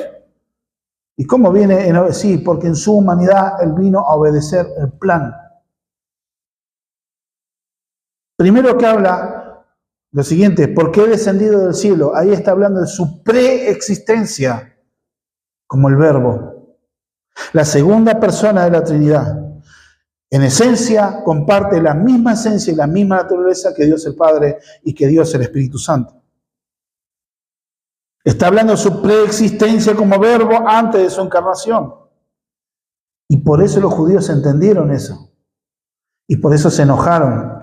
¿y cómo viene? Sí, porque en su humanidad Él vino a obedecer el plan. Primero que habla lo siguiente, porque he descendido del cielo, ahí está hablando de su preexistencia como el Verbo. La segunda persona de la Trinidad. En esencia, comparte la misma esencia y la misma naturaleza que Dios el Padre y que Dios el Espíritu Santo. Está hablando de su preexistencia como Verbo antes de su encarnación. Y por eso los judíos entendieron eso. Y por eso se enojaron.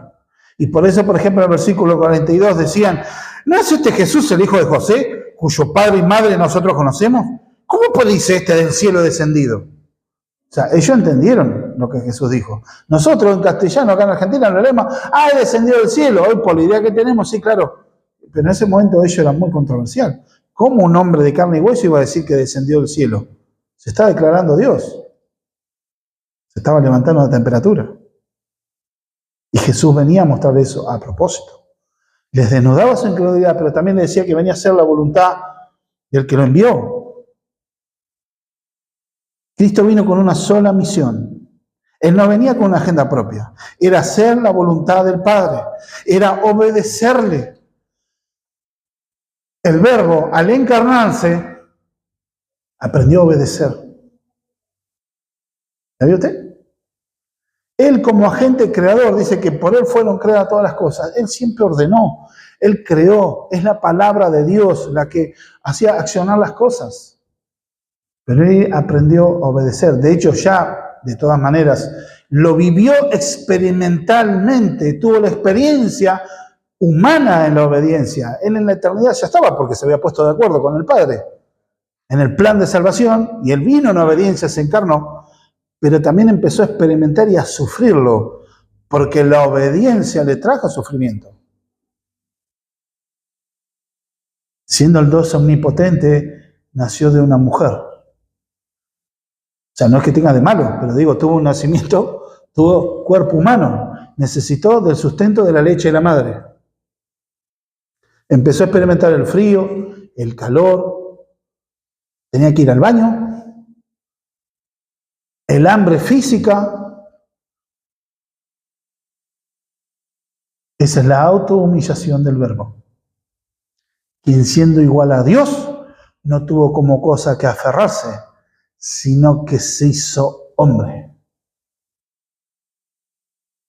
Y por eso, por ejemplo, en el versículo 42 decían, ¿no es este Jesús el hijo de José, cuyo padre y madre nosotros conocemos? ¿Cómo puede irse este del cielo descendido? O sea, ellos entendieron lo que Jesús dijo. Nosotros en castellano, acá en Argentina, lo leemos, he descendido del cielo. Hoy por la idea que tenemos, sí, claro. Pero en ese momento ellos eran muy controversial. ¿Cómo un hombre de carne y hueso iba a decir que descendió del cielo? Se está declarando Dios. Se estaba levantando la temperatura. Y Jesús venía a mostrar eso a propósito. Les desnudaba su incredulidad, pero también les decía que venía a hacer la voluntad del que lo envió. Cristo vino con una sola misión. Él no venía con una agenda propia. Era hacer la voluntad del Padre. Era obedecerle. El Verbo, al encarnarse, aprendió a obedecer. ¿La vio usted? Él como agente creador dice que por él fueron creadas todas las cosas. Él siempre ordenó. Él creó. Es la palabra de Dios la que hacía accionar las cosas. Pero él aprendió a obedecer. De hecho, ya, de todas maneras, lo vivió experimentalmente. Tuvo la experiencia humana en la obediencia. Él en la eternidad ya estaba porque se había puesto de acuerdo con el Padre en el plan de salvación, y él vino en obediencia, se encarnó, pero también empezó a experimentar y a sufrirlo, porque la obediencia le trajo sufrimiento. Siendo el Dios omnipotente, nació de una mujer. O sea, no es que tenga de malo, pero digo, tuvo un nacimiento, tuvo cuerpo humano, necesitó del sustento de la leche de la madre. Empezó a experimentar el frío, el calor, tenía que ir al baño, el hambre física. Esa es la autohumillación del Verbo. Quien siendo igual a Dios, no tuvo como cosa que aferrarse, sino que se hizo hombre.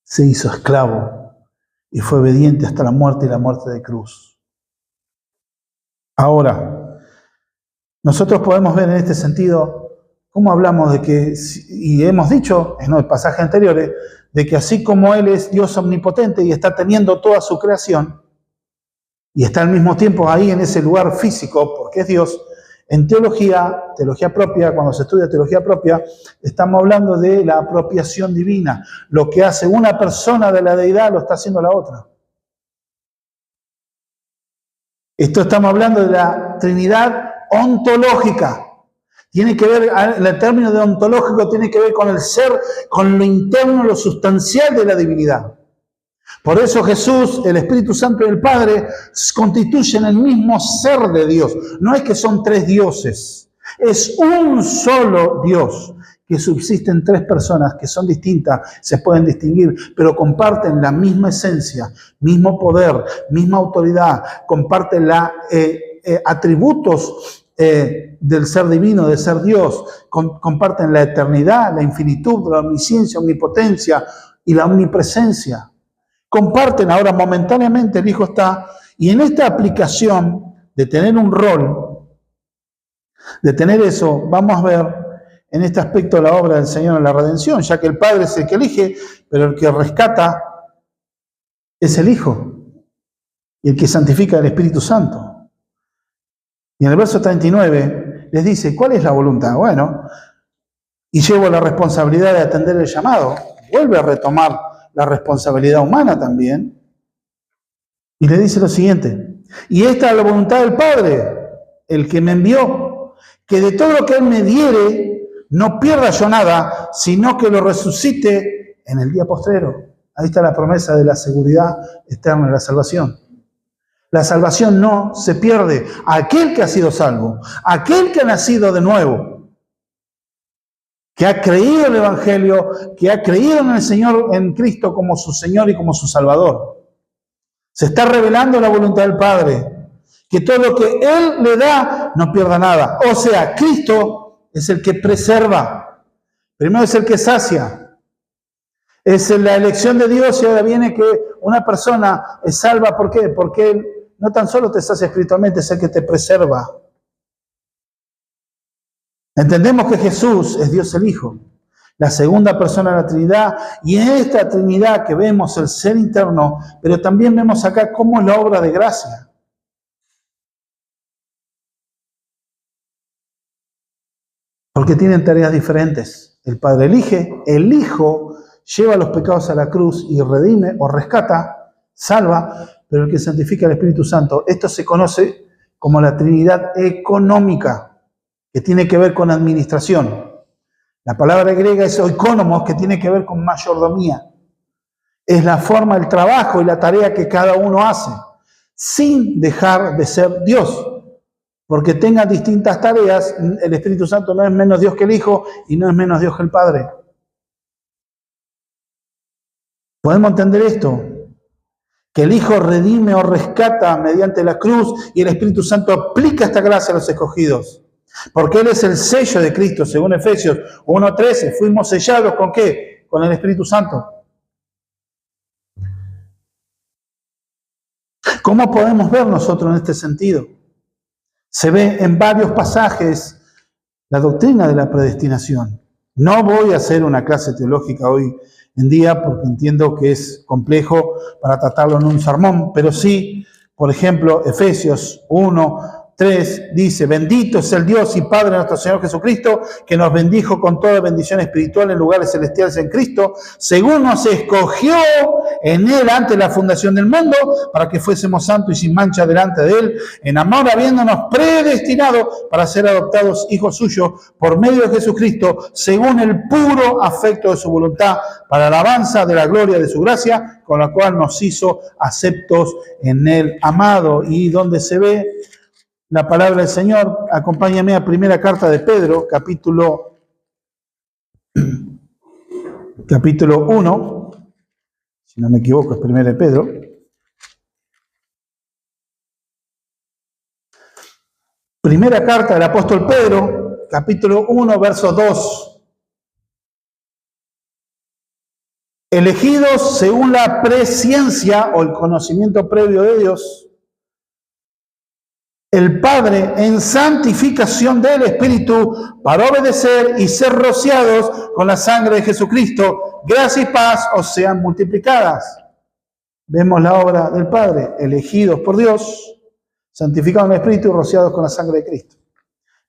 Se hizo esclavo y fue obediente hasta la muerte y la muerte de cruz. Ahora, nosotros podemos ver en este sentido cómo hablamos de que, y hemos dicho en los pasajes anteriores, de que así como Él es Dios omnipotente y está teniendo toda su creación, y está al mismo tiempo ahí en ese lugar físico, porque es Dios, en teología propia, cuando se estudia teología propia, estamos hablando de la apropiación divina. Lo que hace una persona de la deidad lo está haciendo la otra. Esto estamos hablando de la Trinidad ontológica. Tiene que ver, el término de ontológico tiene que ver con el ser, con lo interno, lo sustancial de la divinidad. Por eso Jesús, el Espíritu Santo y el Padre constituyen el mismo ser de Dios. No es que son tres dioses, es un solo Dios que subsiste en tres personas que son distintas, se pueden distinguir, pero comparten la misma esencia, mismo poder, misma autoridad, comparten atributos del ser divino, de ser Dios, comparten la eternidad, la infinitud, la omnisciencia, omnipotencia y la omnipresencia. Comparten ahora momentáneamente, el Hijo está, y en esta aplicación de tener un rol, de tener eso, vamos a ver en este aspecto la obra del Señor en la redención, ya que el Padre es el que elige, pero el que rescata es el Hijo, y el que santifica el Espíritu Santo. Y en el verso 39 les dice, ¿cuál es la voluntad? Bueno, y llevo la responsabilidad de atender el llamado. Vuelve a retomar la responsabilidad humana también. Y le dice lo siguiente, y esta es la voluntad del Padre, el que me envió, que de todo lo que Él me diere, no pierda yo nada, sino que lo resucite en el día postrero. Ahí está la promesa de la seguridad eterna de la salvación. La salvación no se pierde. Aquel que ha sido salvo, aquel que ha nacido de nuevo, que ha creído en el Evangelio, que ha creído en el Señor, en Cristo como su Señor y como su Salvador. Se está revelando la voluntad del Padre, que todo lo que Él le da no pierda nada. O sea, Cristo es el que preserva. Primero es el que sacia. Es la elección de Dios y ahora viene que una persona es salva. ¿Por qué? Porque Él no tan solo te sacia espiritualmente, es el que te preserva. Entendemos que Jesús es Dios el Hijo, la segunda persona de la Trinidad, y en esta Trinidad que vemos el ser interno, pero también vemos acá cómo es la obra de gracia. Porque tienen tareas diferentes. El Padre elige, el Hijo lleva los pecados a la cruz y redime o rescata, salva, pero el que santifica al Espíritu Santo. Esto se conoce como la Trinidad económica, que tiene que ver con administración. La palabra griega es oikonomos, que tiene que ver con mayordomía. Es la forma, el trabajo y la tarea que cada uno hace, sin dejar de ser Dios. Porque tenga distintas tareas, el Espíritu Santo no es menos Dios que el Hijo y no es menos Dios que el Padre. Podemos entender esto, que el Hijo redime o rescata mediante la cruz y el Espíritu Santo aplica esta gracia a los escogidos. Porque Él es el sello de Cristo, según Efesios 1:13. Fuimos sellados ¿con qué? Con el Espíritu Santo. ¿Cómo podemos ver nosotros en este sentido? Se ve en varios pasajes la doctrina de la predestinación. No voy a hacer una clase teológica hoy en día porque entiendo que es complejo para tratarlo en un sermón, pero sí, por ejemplo, Efesios 1:3 dice: bendito es el Dios y Padre de nuestro Señor Jesucristo, que nos bendijo con toda bendición espiritual en lugares celestiales en Cristo, según nos escogió en Él antes de la fundación del mundo, para que fuésemos santos y sin mancha delante de Él, en amor habiéndonos predestinado para ser adoptados hijos suyos por medio de Jesucristo, según el puro afecto de su voluntad, para la alabanza de la gloria de su gracia, con la cual nos hizo aceptos en Él amado. Y donde se ve la palabra del Señor, acompáñame a primera carta de Pedro, capítulo 1, si no me equivoco es primera de Pedro. Primera carta del apóstol Pedro, capítulo 1, verso 2. Elegidos según la presciencia o el conocimiento previo de Dios, el Padre, en santificación del Espíritu, para obedecer y ser rociados con la sangre de Jesucristo, gracia y paz os sean multiplicadas. Vemos la obra del Padre, elegidos por Dios, santificados en el Espíritu y rociados con la sangre de Cristo.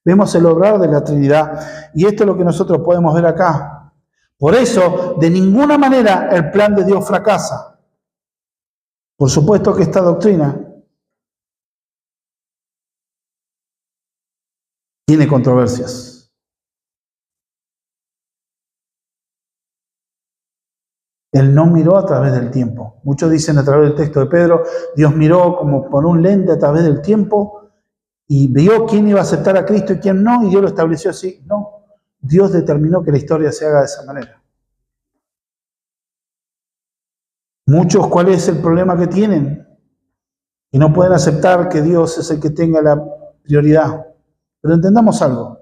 Vemos el obrar de la Trinidad, y esto es lo que nosotros podemos ver acá. Por eso, de ninguna manera el plan de Dios fracasa. Por supuesto que esta doctrina tiene controversias. Él no miró a través del tiempo. Muchos dicen a través del texto de Pedro, Dios miró como por un lente a través del tiempo y vio quién iba a aceptar a Cristo y quién no, y Dios lo estableció así. No, Dios determinó que la historia se haga de esa manera. Muchos, ¿cuál es el problema que tienen? Que no pueden aceptar que Dios es el que tenga la prioridad. Pero entendamos algo.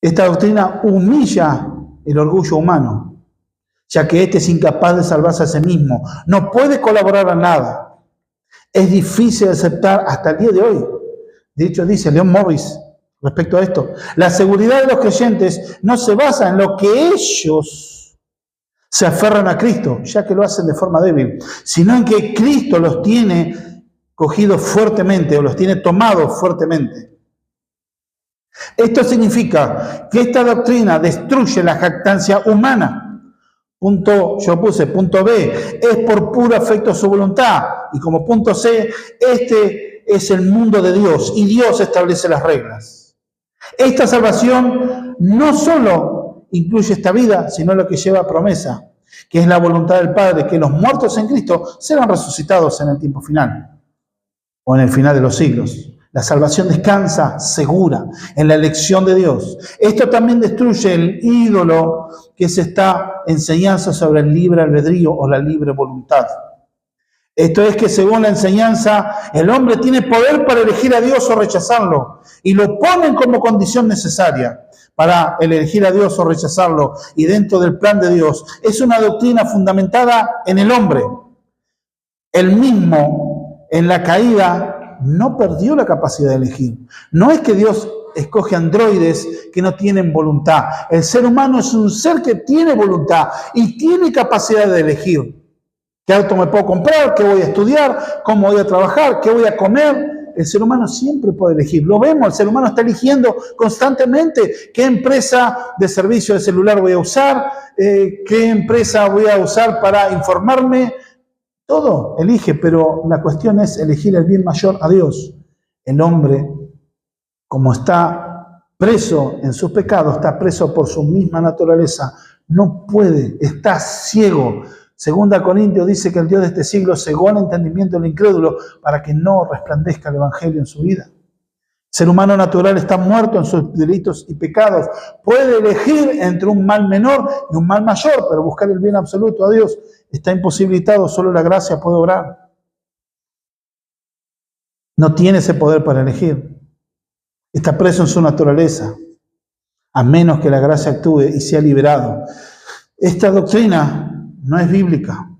Esta doctrina humilla el orgullo humano, ya que éste es incapaz de salvarse a sí mismo. No puede colaborar a nada. Es difícil de aceptar hasta el día de hoy. De hecho, dice Leon Morris respecto a esto: la seguridad de los creyentes no se basa en lo que ellos se aferran a Cristo, ya que lo hacen de forma débil, sino en que Cristo los tiene cogidos fuertemente o los tiene tomados fuertemente. Esto significa que esta doctrina destruye la jactancia humana. Yo puse punto B, es por puro afecto a su voluntad. Y como punto C, este es el mundo de Dios y Dios establece las reglas. Esta salvación no solo incluye esta vida, sino lo que lleva promesa, que es la voluntad del Padre, que los muertos en Cristo serán resucitados en el tiempo final o en el final de los siglos. La salvación descansa segura en la elección de Dios. Esto también destruye el ídolo que es esta enseñanza sobre el libre albedrío o la libre voluntad. Esto es que según la enseñanza, el hombre tiene poder para elegir a Dios o rechazarlo, y lo ponen como condición necesaria para elegir a Dios o rechazarlo, y dentro del plan de Dios. Es una doctrina fundamentada en el hombre. El mismo, en la caída, no perdió la capacidad de elegir. No es que Dios escoge androides que no tienen voluntad. El ser humano es un ser que tiene voluntad y tiene capacidad de elegir. ¿Qué auto me puedo comprar? ¿Qué voy a estudiar? ¿Cómo voy a trabajar? ¿Qué voy a comer? El ser humano siempre puede elegir. Lo vemos, el ser humano está eligiendo constantemente qué empresa de servicio de celular voy a usar, qué empresa voy a usar para informarme. Todo elige, pero la cuestión es elegir el bien mayor a Dios. El hombre, como está preso en sus pecados, está preso por su misma naturaleza, no puede, está ciego. Segunda Corintios dice que el Dios de este siglo cegó el entendimiento del incrédulo para que no resplandezca el Evangelio en su vida. ser humano natural está muerto en sus delitos y pecados. Puede elegir entre un mal menor y un mal mayor, pero buscar el bien absoluto a Dios está imposibilitado. Solo la gracia puede obrar. No tiene ese poder para elegir. Está preso en su naturaleza, a menos que la gracia actúe y sea liberado. Esta doctrina no es bíblica,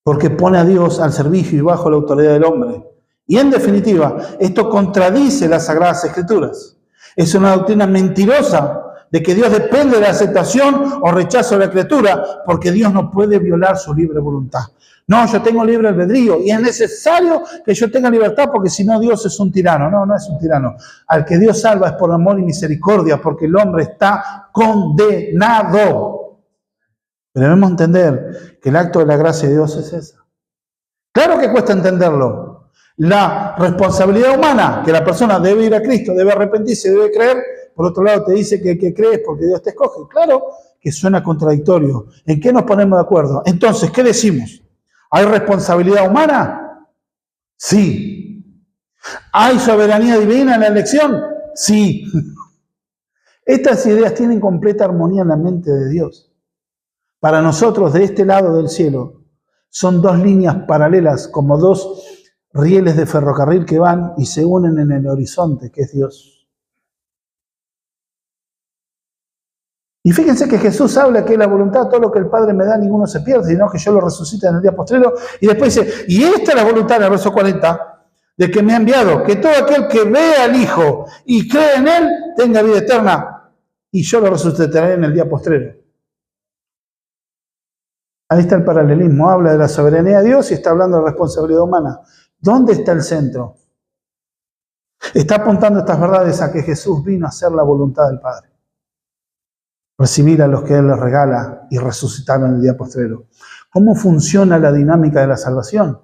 porque pone a Dios al servicio y bajo la autoridad del hombre. Y en definitiva, esto contradice las Sagradas Escrituras. Es una doctrina mentirosa de que Dios depende de la aceptación o rechazo de la criatura, porque Dios no puede violar su libre voluntad. No, yo tengo libre albedrío y es necesario que yo tenga libertad, porque si no Dios es un tirano. No, no es un tirano. Al que Dios salva es por amor y misericordia, porque el hombre está condenado. Pero debemos entender que el acto de la gracia de Dios es esa. Claro que cuesta entenderlo. La responsabilidad humana, que la persona debe ir a Cristo, debe arrepentirse, debe creer. Por otro lado, te dice que crees porque Dios te escoge. Claro que suena contradictorio. ¿En qué nos ponemos de acuerdo? Entonces, ¿qué decimos? ¿Hay responsabilidad humana? Sí. ¿Hay soberanía divina en la elección? Sí. Estas ideas tienen completa armonía en la mente de Dios. Para nosotros, de este lado del cielo, son dos líneas paralelas, como dos rieles de ferrocarril que van y se unen en el horizonte, que es Dios. Y fíjense que Jesús habla que es la voluntad, todo lo que el Padre me da, ninguno se pierde, sino que yo lo resucite en el día postrero. Y después dice, y esta es la voluntad, en el verso 40, de que me ha enviado, que todo aquel que vea al Hijo y cree en Él, tenga vida eterna, y yo lo resucitaré en el día postrero. Ahí está el paralelismo, habla de la soberanía de Dios y está hablando de responsabilidad humana. ¿Dónde está el centro? Está apuntando estas verdades a que Jesús vino a hacer la voluntad del Padre. Recibir a los que Él les regala y resucitar en el día postrero. ¿Cómo funciona la dinámica de la salvación?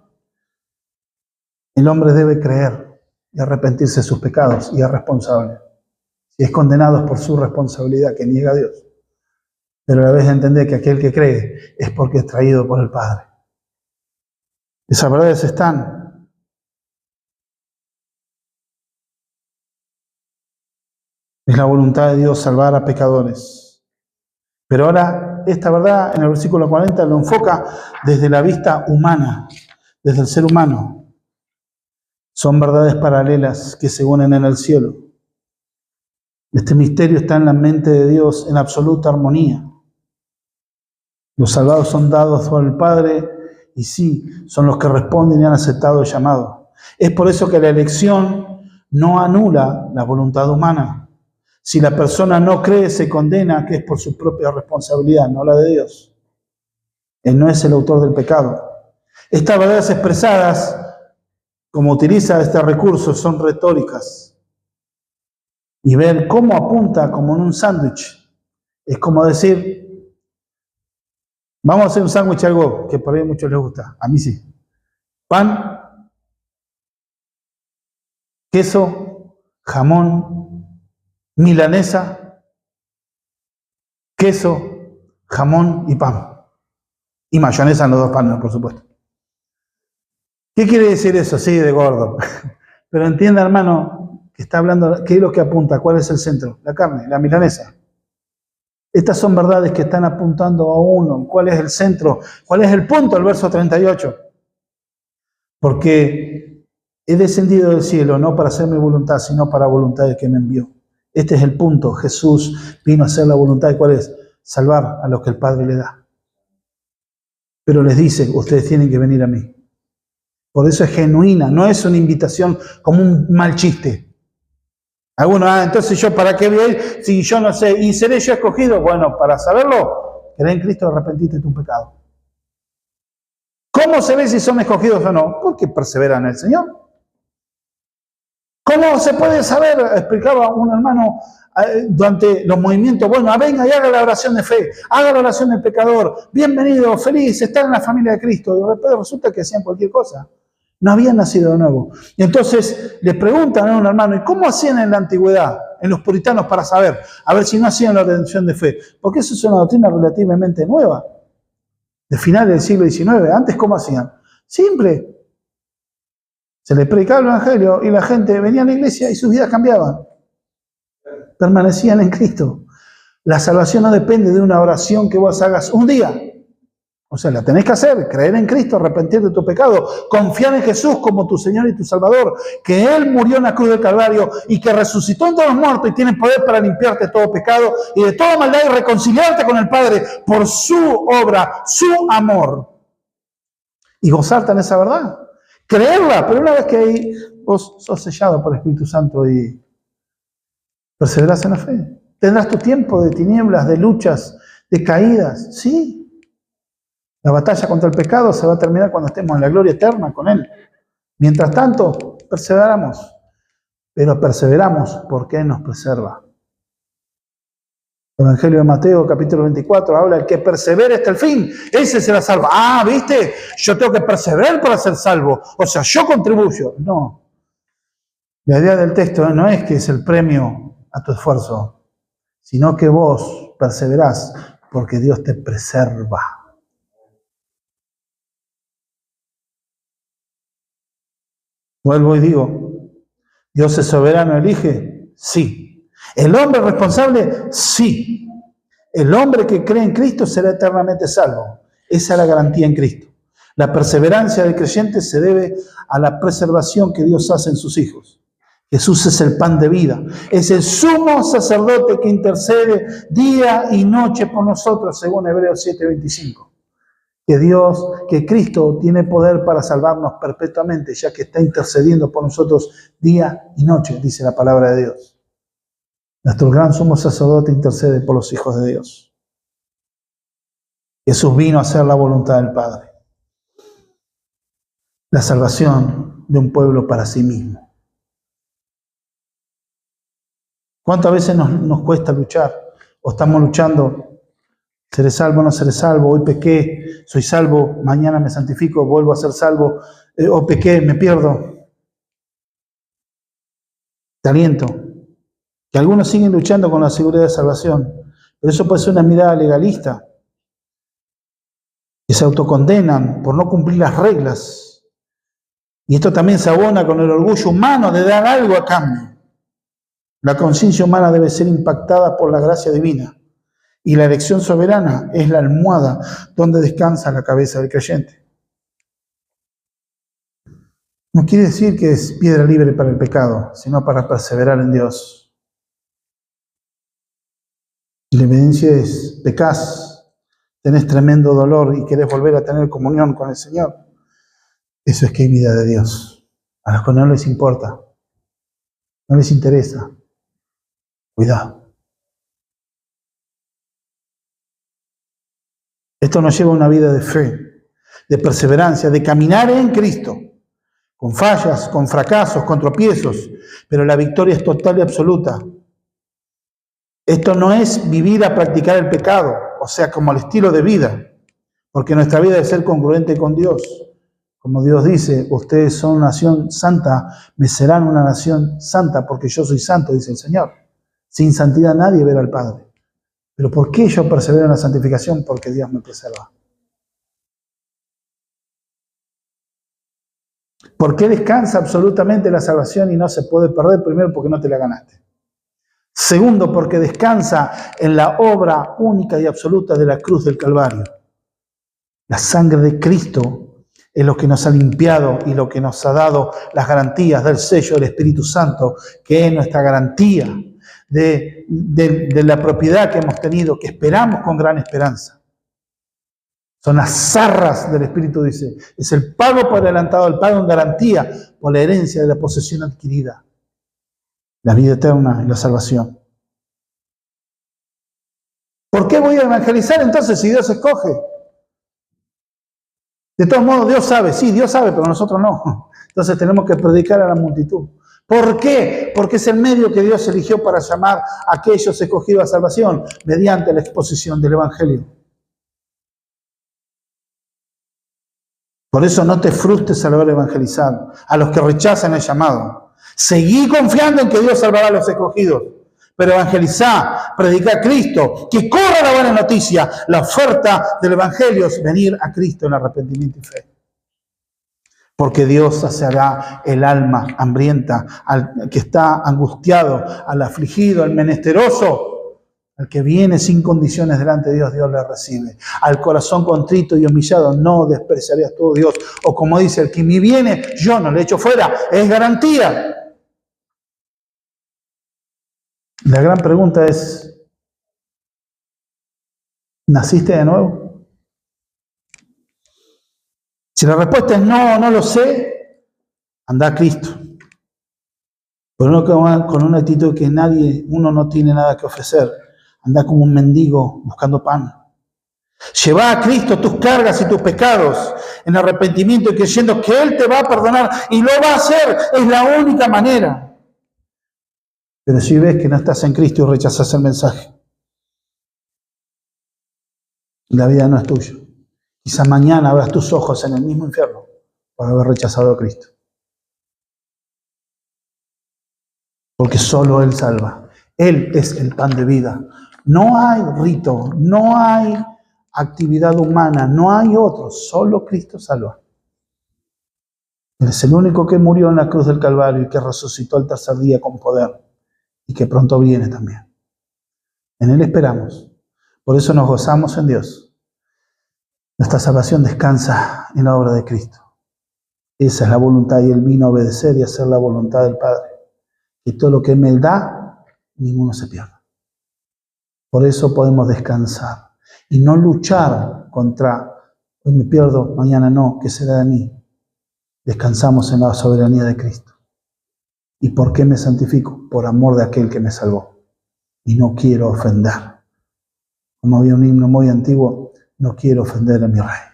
El hombre debe creer y arrepentirse de sus pecados y es responsable. Si es condenado es por su responsabilidad, que niega a Dios. Pero a la vez de entender que aquel que cree es porque es traído por el Padre. Esas verdades están. Es la voluntad de Dios salvar a pecadores. Pero ahora esta verdad en el versículo 40 lo enfoca desde la vista humana, desde el ser humano. Son verdades paralelas que se unen en el cielo. Este misterio está en la mente de Dios en absoluta armonía. Los salvados son dados por el Padre y sí, son los que responden y han aceptado el llamado. Es por eso que la elección no anula la voluntad humana. Si la persona no cree, se condena, que es por su propia responsabilidad, no la de Dios. Él no es el autor del pecado. Estas verdades expresadas, como utiliza este recurso, son retóricas. Y ver cómo apunta como en un sándwich. Es como decir, vamos a hacer un sándwich, algo que por ahí a muchos les gusta. A mí sí. Pan, queso, jamón, milanesa, queso, jamón y pan. Y mayonesa en los dos panes, por supuesto. ¿Qué quiere decir eso? Sí, de gordo. Pero entienda, hermano, que está hablando, ¿qué es lo que apunta? ¿Cuál es el centro? La carne, la milanesa. Estas son verdades que están apuntando a uno. ¿Cuál es el centro? ¿Cuál es el punto? El verso 38. Porque he descendido del cielo no para hacer mi voluntad, sino para la voluntad del que me envió. Este es el punto. Jesús vino a hacer la voluntad. ¿De cuál es? Salvar a los que el Padre le da. Pero les dice, ustedes tienen que venir a mí. Por eso es genuina, no es una invitación como un mal chiste. Algunos, entonces yo para qué voy a ir si yo no sé, y seré yo escogido. Bueno, para saberlo, cree en Cristo y arrepentite de tu pecado. ¿Cómo se ve si son escogidos o no? Porque perseveran en el Señor. ¿Cómo se puede saber? Explicaba un hermano durante los movimientos. Bueno, venga y haga la oración de fe, haga la oración del pecador. Bienvenido, feliz, estar en la familia de Cristo. Y después resulta que hacían cualquier cosa. No habían nacido de nuevo. Y entonces le preguntan a un hermano, ¿y cómo hacían en la antigüedad, en los puritanos, para saber? A ver si no hacían la redención de fe. Porque eso es una doctrina relativamente nueva, de final del siglo XIX. Antes, ¿cómo hacían? Simple. Se les predicaba el Evangelio y la gente venía a la iglesia y sus vidas cambiaban. Permanecían en Cristo. La salvación no depende de una oración que vos hagas un día. O sea, la tenés que hacer, creer en Cristo, arrepentir de tu pecado, confiar en Jesús como tu Señor y tu Salvador, que Él murió en la cruz del Calvario y que resucitó entre los muertos y tiene poder para limpiarte de todo pecado y de toda maldad y reconciliarte con el Padre por su obra, su amor. Y gozarte en esa verdad. Creerla, pero una vez que ahí vos sos sellado por el Espíritu Santo y perseverás en la fe. Tendrás tu tiempo de tinieblas, de luchas, de caídas, sí. La batalla contra el pecado se va a terminar cuando estemos en la gloria eterna con Él. Mientras tanto, perseveramos. Pero perseveramos porque Él nos preserva. El Evangelio de Mateo, capítulo 24, habla el que persevere hasta el fin, ese será salvo. Ah, ¿viste? Yo tengo que perseverar para ser salvo. O sea, yo contribuyo. No. La idea del texto no es que es el premio a tu esfuerzo, sino que vos perseverás porque Dios te preserva. Vuelvo y digo, ¿Dios es soberano, elige? Sí. ¿El hombre responsable? Sí. El hombre que cree en Cristo será eternamente salvo. Esa es la garantía en Cristo. La perseverancia del creyente se debe a la preservación que Dios hace en sus hijos. Jesús es el pan de vida. Es el sumo sacerdote que intercede día y noche por nosotros, según Hebreos 7:25. Que Cristo tiene poder para salvarnos perpetuamente, ya que está intercediendo por nosotros día y noche, dice la palabra de Dios. Nuestro gran sumo sacerdote intercede por los hijos de Dios. Jesús vino a hacer la voluntad del Padre. La salvación de un pueblo para sí mismo. ¿Cuántas veces nos cuesta luchar? O estamos luchando, seré salvo o no seré salvo, hoy pequé, soy salvo, mañana me santifico, vuelvo a ser salvo, o pequé, me pierdo. Te aliento. Que algunos siguen luchando con la seguridad de salvación, pero eso puede ser una mirada legalista, que se autocondenan por no cumplir las reglas. Y esto también se abona con el orgullo humano de dar algo a cambio. La conciencia humana debe ser impactada por la gracia divina, y la elección soberana es la almohada donde descansa la cabeza del creyente. No quiere decir que es piedra libre para el pecado, sino para perseverar en Dios. La evidencia es, pecás, tenés tremendo dolor y querés volver a tener comunión con el Señor. Eso es que hay vida de Dios. A los que no les importa, no les interesa. Cuidado. Esto nos lleva a una vida de fe, de perseverancia, de caminar en Cristo, con fallas, con fracasos, con tropiezos, pero la victoria es total y absoluta. Esto no es vivir a practicar el pecado, o sea, como el estilo de vida, porque nuestra vida debe ser congruente con Dios. Como Dios dice, ustedes son nación santa, me serán una nación santa porque yo soy santo, dice el Señor. Sin santidad nadie verá al Padre. ¿Pero por qué yo persevero en la santificación? Porque Dios me preserva. ¿Por qué descansa absolutamente la salvación y no se puede perder? Primero, porque no te la ganaste. Segundo, porque descansa en la obra única y absoluta de la cruz del Calvario. La sangre de Cristo es lo que nos ha limpiado y lo que nos ha dado las garantías del sello del Espíritu Santo, que es nuestra garantía de la propiedad que hemos tenido, que esperamos con gran esperanza. Son las arras del Espíritu, dice. Es el pago por adelantado, el pago en garantía por la herencia de la posesión adquirida. La vida eterna y la salvación. ¿Por qué voy a evangelizar entonces si Dios escoge? De todos modos, Dios sabe, sí, Dios sabe, pero nosotros no. Entonces tenemos que predicar a la multitud. ¿Por qué? Porque es el medio que Dios eligió para llamar a aquellos escogidos a salvación, mediante la exposición del Evangelio. Por eso no te frustres a la hora de evangelizar, a los que rechazan el llamado. Seguí confiando en que Dios salvará a los escogidos, pero evangelizá, predicá a Cristo, que corra la buena noticia. La oferta del Evangelio es venir a Cristo en arrepentimiento y fe. Porque Dios saciará el alma hambrienta, al que está angustiado, al afligido, al menesteroso, al que viene sin condiciones delante de Dios, Dios le recibe. Al corazón contrito y humillado, no despreciarías tú, Dios. O como dice, el que me viene, yo no le echo fuera. Es garantía. La gran pregunta es, ¿naciste de nuevo? Si la respuesta es no, no lo sé, anda a Cristo. Pero no con una actitud que uno no tiene nada que ofrecer. Anda como un mendigo buscando pan. Lleva a Cristo tus cargas y tus pecados en arrepentimiento y creyendo que Él te va a perdonar y lo va a hacer. Es la única manera. Pero si ves que no estás en Cristo y rechazas el mensaje, la vida no es tuya. Quizá mañana abras tus ojos en el mismo infierno por haber rechazado a Cristo. Porque solo Él salva. Él es el pan de vida. No hay rito, no hay actividad humana, no hay otro. Solo Cristo salva. Él es el único que murió en la cruz del Calvario y que resucitó al tercer día con poder y que pronto viene también. En Él esperamos. Por eso nos gozamos en Dios. Nuestra salvación descansa en la obra de Cristo. Esa es la voluntad y Él vino a obedecer y a hacer la voluntad del Padre. Y todo lo que Él me da, ninguno se pierda. Por eso podemos descansar y no luchar contra, hoy me pierdo, mañana no, ¿qué será de mí? Descansamos en la soberanía de Cristo. ¿Y por qué me santifico? Por amor de aquel que me salvó. Y no quiero ofender. Como había un himno muy antiguo, no quiero ofender a mi Rey.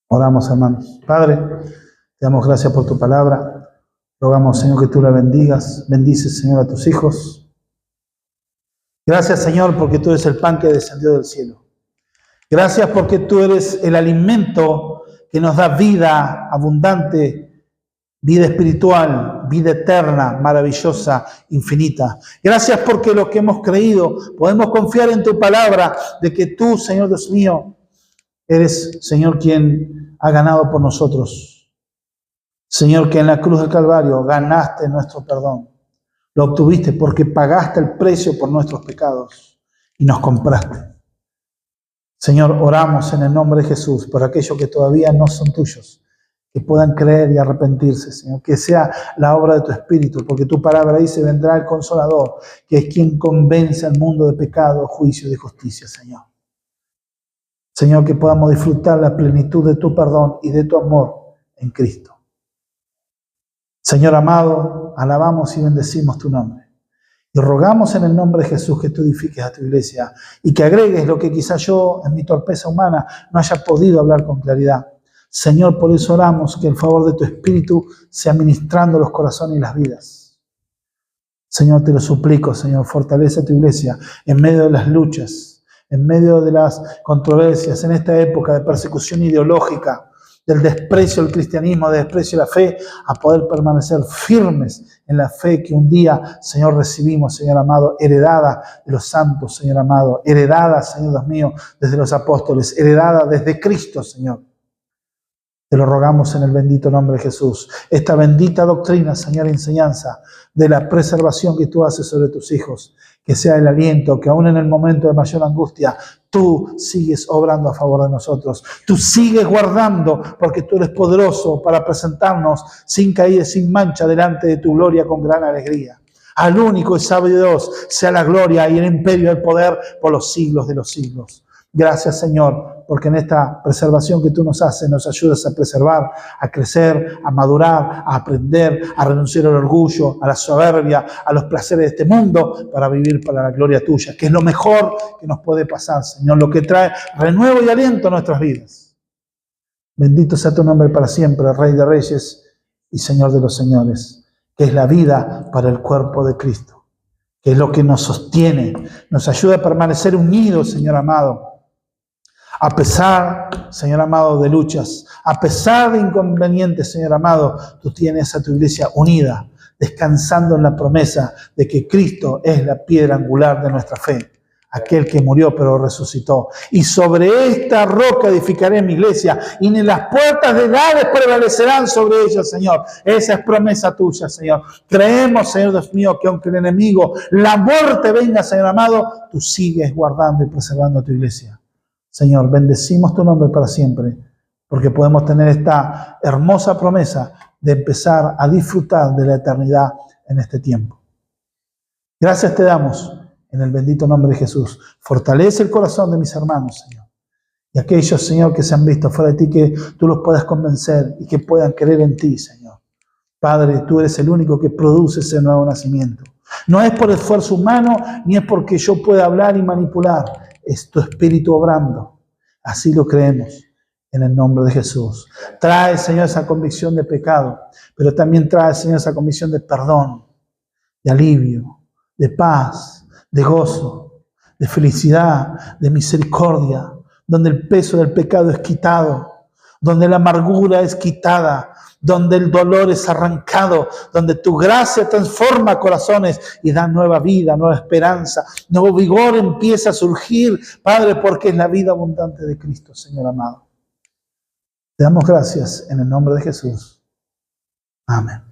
Oramos, hermanos. Padre, te damos gracias por tu palabra. Rogamos, Señor, que tú la bendigas. Bendice, Señor, a tus hijos. Gracias, Señor, porque tú eres el pan que descendió del cielo. Gracias porque tú eres el alimento que nos da vida abundante, vida espiritual, vida eterna, maravillosa, infinita. Gracias porque lo que hemos creído, podemos confiar en tu palabra de que tú, Señor Dios mío, eres, Señor, quien ha ganado por nosotros. Señor, que en la cruz del Calvario ganaste nuestro perdón. Lo obtuviste porque pagaste el precio por nuestros pecados y nos compraste. Señor, oramos en el nombre de Jesús por aquellos que todavía no son tuyos, que puedan creer y arrepentirse, Señor. Que sea la obra de tu Espíritu, porque tu palabra dice, vendrá el Consolador, que es quien convence al mundo de pecado, juicio y de justicia, Señor. Señor, que podamos disfrutar la plenitud de tu perdón y de tu amor en Cristo. Señor amado, alabamos y bendecimos tu nombre. Y rogamos en el nombre de Jesús que tú edifiques a tu iglesia y que agregues lo que quizás yo, en mi torpeza humana, no haya podido hablar con claridad. Señor, por eso oramos que el favor de tu Espíritu sea ministrando los corazones y las vidas. Señor, te lo suplico, Señor, fortalece a tu iglesia en medio de las luchas, en medio de las controversias, en esta época de persecución ideológica, del desprecio al cristianismo, del desprecio a la fe, a poder permanecer firmes en la fe que un día, Señor, recibimos, Señor amado, heredada de los santos, Señor amado, heredada, Señor Dios mío, desde los apóstoles, heredada desde Cristo, Señor. Te lo rogamos en el bendito nombre de Jesús. Esta bendita doctrina, Señor, enseñanza de la preservación que tú haces sobre tus hijos, que sea el aliento, que aún en el momento de mayor angustia, tú sigues obrando a favor de nosotros. Tú sigues guardando, porque tú eres poderoso para presentarnos sin caída, sin mancha, delante de tu gloria con gran alegría. Al único y sabio Dios sea la gloria y el imperio y el poder por los siglos de los siglos. Gracias, Señor, porque en esta preservación que tú nos haces, nos ayudas a preservar, a crecer, a madurar, a aprender, a renunciar al orgullo, a la soberbia, a los placeres de este mundo, para vivir para la gloria tuya, que es lo mejor que nos puede pasar, Señor, lo que trae renuevo y aliento a nuestras vidas. Bendito sea tu nombre para siempre, Rey de Reyes y Señor de los Señores, que es la vida para el cuerpo de Cristo, que es lo que nos sostiene, nos ayuda a permanecer unidos, Señor amado. A pesar, Señor amado, de luchas, a pesar de inconvenientes, Señor amado, tú tienes a tu iglesia unida, descansando en la promesa de que Cristo es la piedra angular de nuestra fe. aquel que murió pero resucitó. Y sobre esta roca edificaré mi iglesia, y ni las puertas de Hades prevalecerán sobre ella, Señor. Esa es promesa tuya, Señor. Creemos, Señor Dios mío, que aunque el enemigo, la muerte venga, Señor amado, tú sigues guardando y preservando tu iglesia. Señor, bendecimos tu nombre para siempre, porque podemos tener esta hermosa promesa de empezar a disfrutar de la eternidad en este tiempo. Gracias te damos en el bendito nombre de Jesús. Fortalece el corazón de mis hermanos, Señor. Y aquellos, Señor, que se han visto fuera de ti, que tú los puedas convencer y que puedan creer en ti, Señor. Padre, tú eres el único que produce ese nuevo nacimiento. No es por esfuerzo humano, ni es porque yo pueda hablar y manipular. Es tu Espíritu obrando. Así lo creemos en el nombre de Jesús. Trae, Señor, esa convicción de pecado, pero también trae, Señor, esa convicción de perdón, de alivio, de paz, de gozo, de felicidad, de misericordia, donde el peso del pecado es quitado, donde la amargura es quitada, donde el dolor es arrancado, donde tu gracia transforma corazones y da nueva vida, nueva esperanza, nuevo vigor empieza a surgir, Padre, porque es la vida abundante de Cristo, Señor amado. Te damos gracias en el nombre de Jesús. Amén.